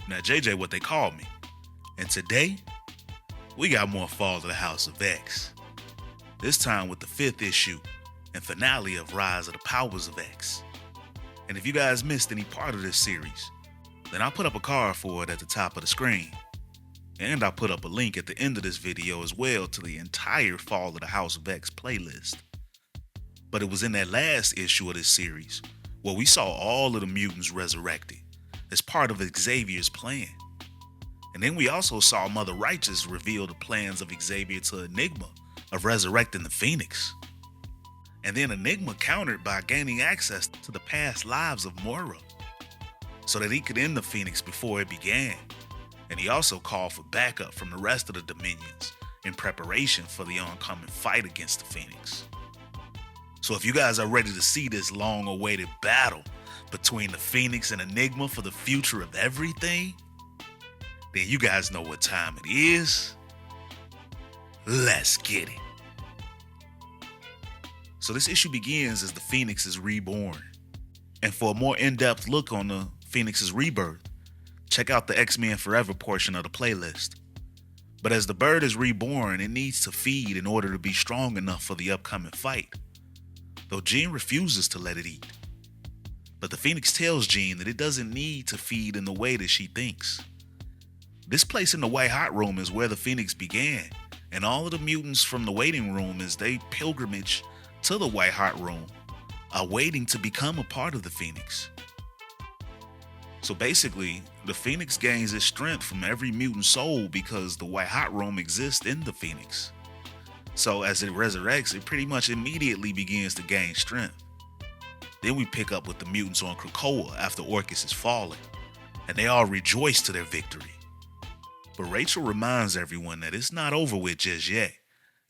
Now, JJ, what they call me. And today, we got more Fall of the House of X. This time with the 5th issue and finale of Rise of the Powers of X. And if you guys missed any part of this series, then I'll put up a card for it at the top of the screen. And I'll put up a link at the end of this video as well to the entire Fall of the House of X playlist. But it was in that last issue of this series where we saw all of the mutants resurrected as part of Xavier's plan. And then we also saw Mother Righteous reveal the plans of Xavier to Enigma of resurrecting the Phoenix. And then Enigma countered by gaining access to the past lives of Moira so that he could end the Phoenix before it began. And he also called for backup from the rest of the Dominions in preparation for the oncoming fight against the Phoenix. So if you guys are ready to see this long-awaited battle between the Phoenix and Enigma for the future of everything, then you guys know what time it is. Let's get it. So this issue begins as the Phoenix is reborn. And for a more in-depth look on the Phoenix's rebirth, check out the Xmen Forever portion of the playlist. But as the bird is reborn, it needs to feed in order to be strong enough for the upcoming fight, though Jean refuses to let it eat. But the Phoenix tells Jean that it doesn't need to feed in the way that she thinks. This place in the White Hot Room is where the Phoenix began, and all of the mutants from the waiting room as they pilgrimage to the White Hot Room are waiting to become a part of the Phoenix. So basically, the Phoenix gains its strength from every mutant soul because the White Hot Room exists in the Phoenix. So as it resurrects, it pretty much immediately begins to gain strength. Then we pick up with the mutants on Krakoa after Orchis has fallen, and they all rejoice to their victory. But Rachel reminds everyone that it's not over with just yet,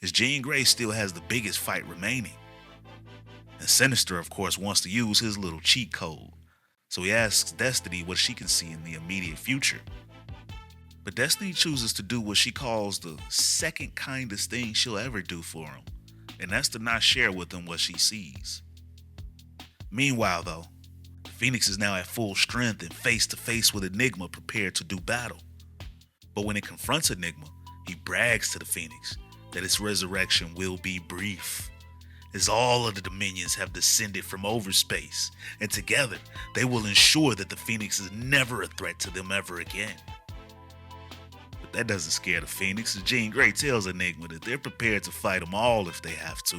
as Jean Grey still has the biggest fight remaining. And Sinister, of course, wants to use his little cheat code, so he asks Destiny what she can see in the immediate future. But Destiny chooses to do what she calls the second kindest thing she'll ever do for him, and that's to not share with him what she sees. Meanwhile, though, the Phoenix is now at full strength and face to face with Enigma, prepared to do battle. But when it confronts Enigma, he brags to the Phoenix that its resurrection will be brief, as all of the Dominions have descended from overspace, and together they will ensure that the Phoenix is never a threat to them ever again. But that doesn't scare the Phoenix, as Jean Grey tells Enigma that they're prepared to fight them all if they have to.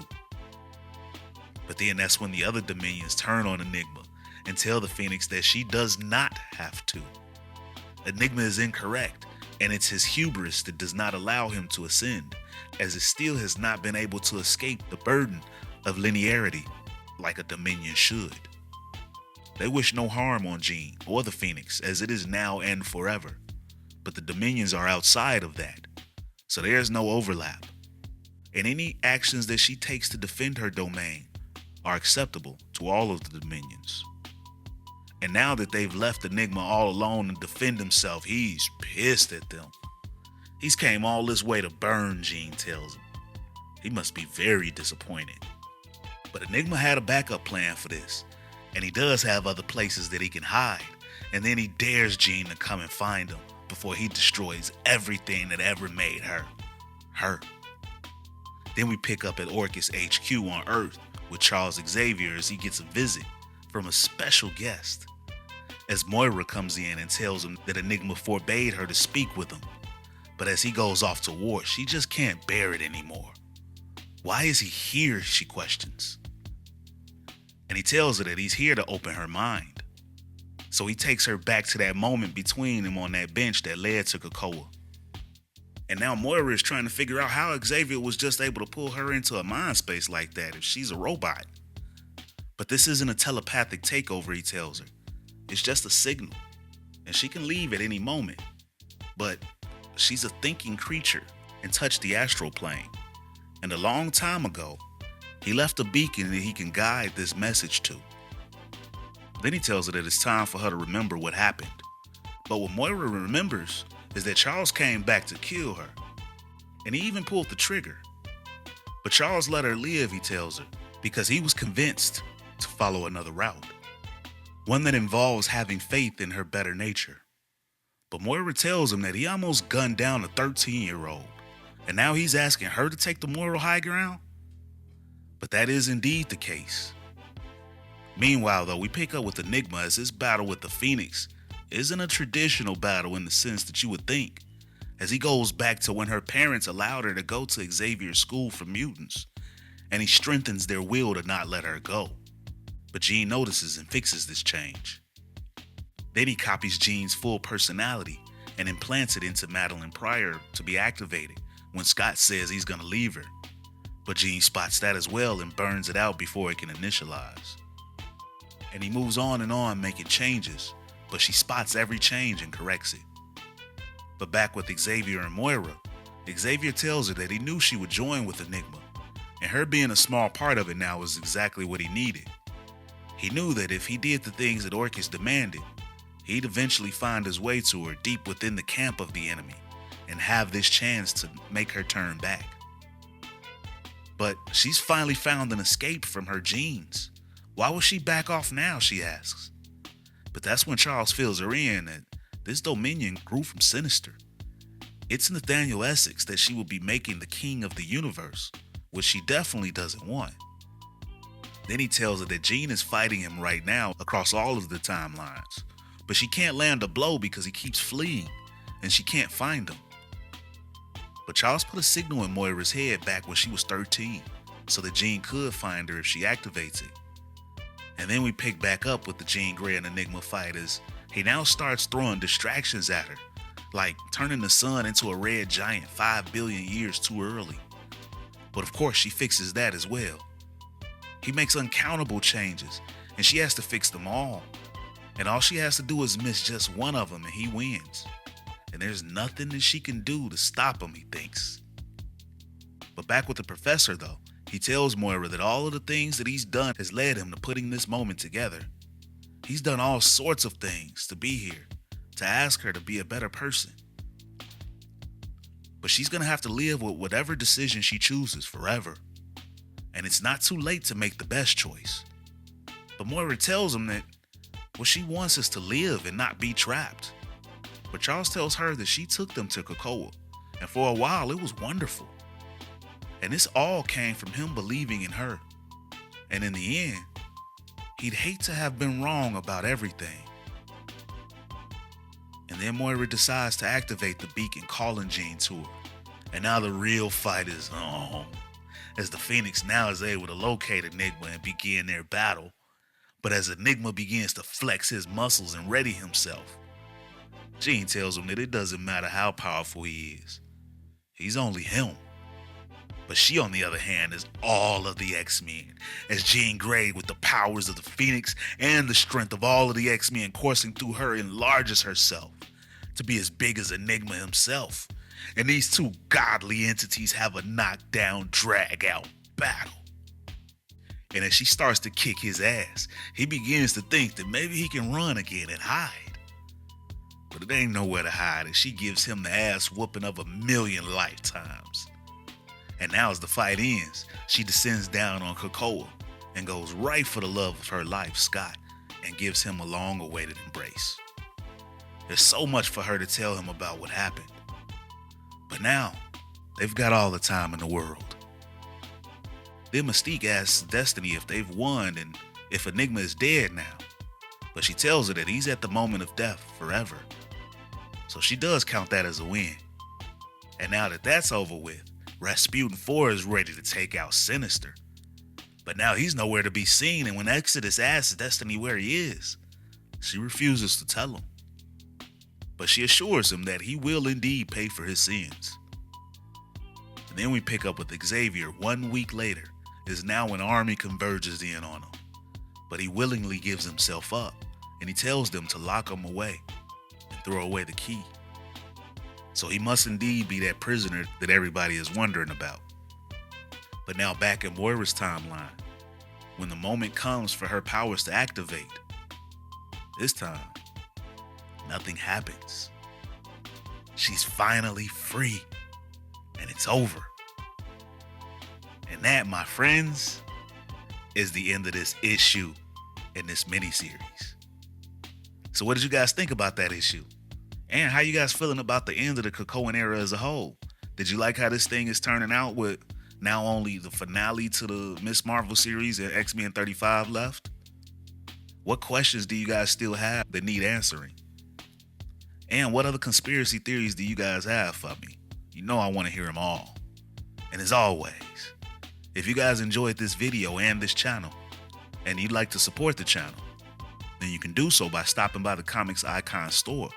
But then that's when the other Dominions turn on Enigma and tell the Phoenix that she does not have to. Enigma is incorrect, and it's his hubris that does not allow him to ascend, as it still has not been able to escape the burden of linearity like a Dominion should. They wish no harm on Jean or the Phoenix, as it is now and forever, but the Dominions are outside of that, so there's no overlap. And any actions that she takes to defend her domain are acceptable to all of the Dominions. And now that they've left Enigma all alone to defend himself, he's pissed at them. He's came all this way to burn, Jean tells him. He must be very disappointed. But Enigma had a backup plan for this, and he does have other places that he can hide. And then he dares Jean to come and find him before he destroys everything that ever made her. Her. Then we pick up at Orchis HQ on Earth with Charles Xavier as he gets a visit from a special guest. As Moira comes in and tells him that Enigma forbade her to speak with him. But as he goes off to war, she just can't bear it anymore. Why is he here, she questions. And he tells her that he's here to open her mind. So he takes her back to that moment between them on that bench that led to Krakoa. And now Moira is trying to figure out how Xavier was just able to pull her into a mind space like that if she's a robot. But this isn't a telepathic takeover, he tells her. It's just a signal, and she can leave at any moment. But she's a thinking creature and touched the astral plane. And a long time ago, he left a beacon that he can guide this message to. Then he tells her that it's time for her to remember what happened. But what Moira remembers is that Charles came back to kill her. And he even pulled the trigger. But Charles let her live, he tells her, because he was convinced to follow another route. One that involves having faith in her better nature. But Moira tells him that he almost gunned down a 13-year-old. And now he's asking her to take the moral high ground? But that is indeed the case. Meanwhile, though, we pick up with Enigma as his battle with the Phoenix isn't a traditional battle in the sense that you would think, as he goes back to when her parents allowed her to go to Xavier's school for mutants, and he strengthens their will to not let her go. But Jean notices and fixes this change. Then he copies Jean's full personality and implants it into Madeline Pryor to be activated when Scott says he's gonna leave her. But Jean spots that as well and burns it out before it can initialize. And he moves on making changes, but she spots every change and corrects it. But back with Xavier and Moira, Xavier tells her that he knew she would join with Enigma, and her being a small part of it now is exactly what he needed. He knew that if he did the things that Orchis demanded, he'd eventually find his way to her deep within the camp of the enemy and have this chance to make her turn back. But she's finally found an escape from her genes. Why would she back off now, she asks. But that's when Charles fills her in that this Dominion grew from Sinister. It's Nathaniel Essex that she will be making the king of the universe, which she definitely doesn't want. Then he tells her that Jean is fighting him right now across all of the timelines, but she can't land a blow because he keeps fleeing, and she can't find him. But Charles put a signal in Moira's head back when she was 13, so that Jean could find her if she activates it. And then we pick back up with the Jean Grey and Enigma fight as he now starts throwing distractions at her, like turning the sun into a red giant 5 billion years too early. But of course she fixes that as well. He makes uncountable changes, and she has to fix them all. And all she has to do is miss just one of them and he wins. And there's nothing that she can do to stop him, he thinks. But back with the professor though, he tells Moira that all of the things that he's done has led him to putting this moment together. He's done all sorts of things to be here, to ask her to be a better person. But she's gonna have to live with whatever decision she chooses forever. And it's not too late to make the best choice. But Moira tells him that what she wants is to live and not be trapped. But Charles tells her that she took them to Krakoa, and for a while it was wonderful. And this all came from him believing in her. And in the end, he'd hate to have been wrong about everything. And then Moira decides to activate the beacon calling Jean to her. And now the real fight is on, as the Phoenix now is able to locate Enigma and begin their battle. But as Enigma begins to flex his muscles and ready himself, Jean tells him that it doesn't matter how powerful he is. He's only him. But she, on the other hand, is all of the X-Men, as Jean Grey, with the powers of the Phoenix and the strength of all of the X-Men coursing through her, enlarges herself to be as big as Enigma himself. And these two godly entities have a knockdown, drag-out battle. And as she starts to kick his ass, he begins to think that maybe he can run again and hide. But it ain't nowhere to hide, and she gives him the ass whooping of 1,000,000 lifetimes. And now as the fight ends, she descends down on Krakoa and goes right for the love of her life, Scott, and gives him a long-awaited embrace. There's so much for her to tell him about what happened. But now, they've got all the time in the world. Then Mystique asks Destiny if they've won and if Enigma is dead now. But she tells her that he's at the moment of death forever. So she does count that as a win. And now that that's over with, Rasputin 4 is ready to take out Sinister. But now he's nowhere to be seen, and when Exodus asks Destiny where he is, she refuses to tell him. But she assures him that he will indeed pay for his sins. And then we pick up with Xavier 1 week later, as now an army converges in on him. But he willingly gives himself up, and he tells them to lock him away and throw away the key. So he must indeed be that prisoner that everybody is wondering about. But now back in Moira's timeline, when the moment comes for her powers to activate, this time, nothing happens. She's finally free, and it's over. And that, my friends, is the end of this issue in this miniseries. So what did you guys think about that issue? And how you guys feeling about the end of the Krakoan era as a whole? Did you like how this thing is turning out with now only the finale to the Miss Marvel series and X-Men 35 left? What questions do you guys still have that need answering? And what other conspiracy theories do you guys have for me? You know I want to hear them all. And as always, if you guys enjoyed this video and this channel, and you'd like to support the channel, then you can do so by stopping by the Comics Icon store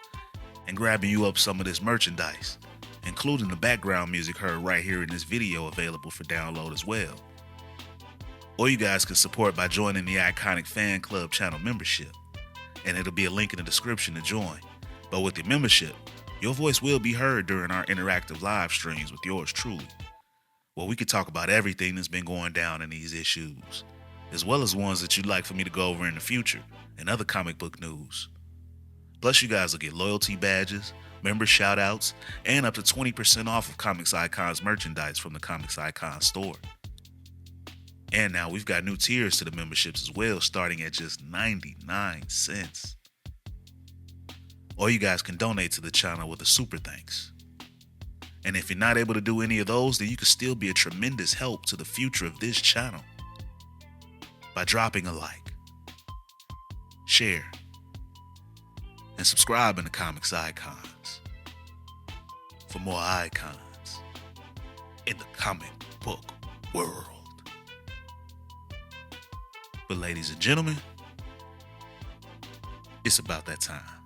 and grabbing you up some of this merchandise, including the background music heard right here in this video available for download as well. Or you guys can support by joining the Iconic Fan Club channel membership, and it'll be a link in the description to join. But with your membership, your voice will be heard during our interactive live streams with yours truly, where we could talk about everything that's been going down in these issues, as well as ones that you'd like for me to go over in the future and other comic book news. Plus, you guys will get loyalty badges, member shoutouts, and up to 20% off of Comics Icon's merchandise from the Comics Icon store. And now we've got new tiers to the memberships as well, starting at just 99 cents. Or you guys can donate to the channel with a super thanks. And if you're not able to do any of those, then you can still be a tremendous help to the future of this channel by dropping a like, share, and subscribing to Comics Icons for more icons in the comic book world. But ladies and gentlemen, it's about that time.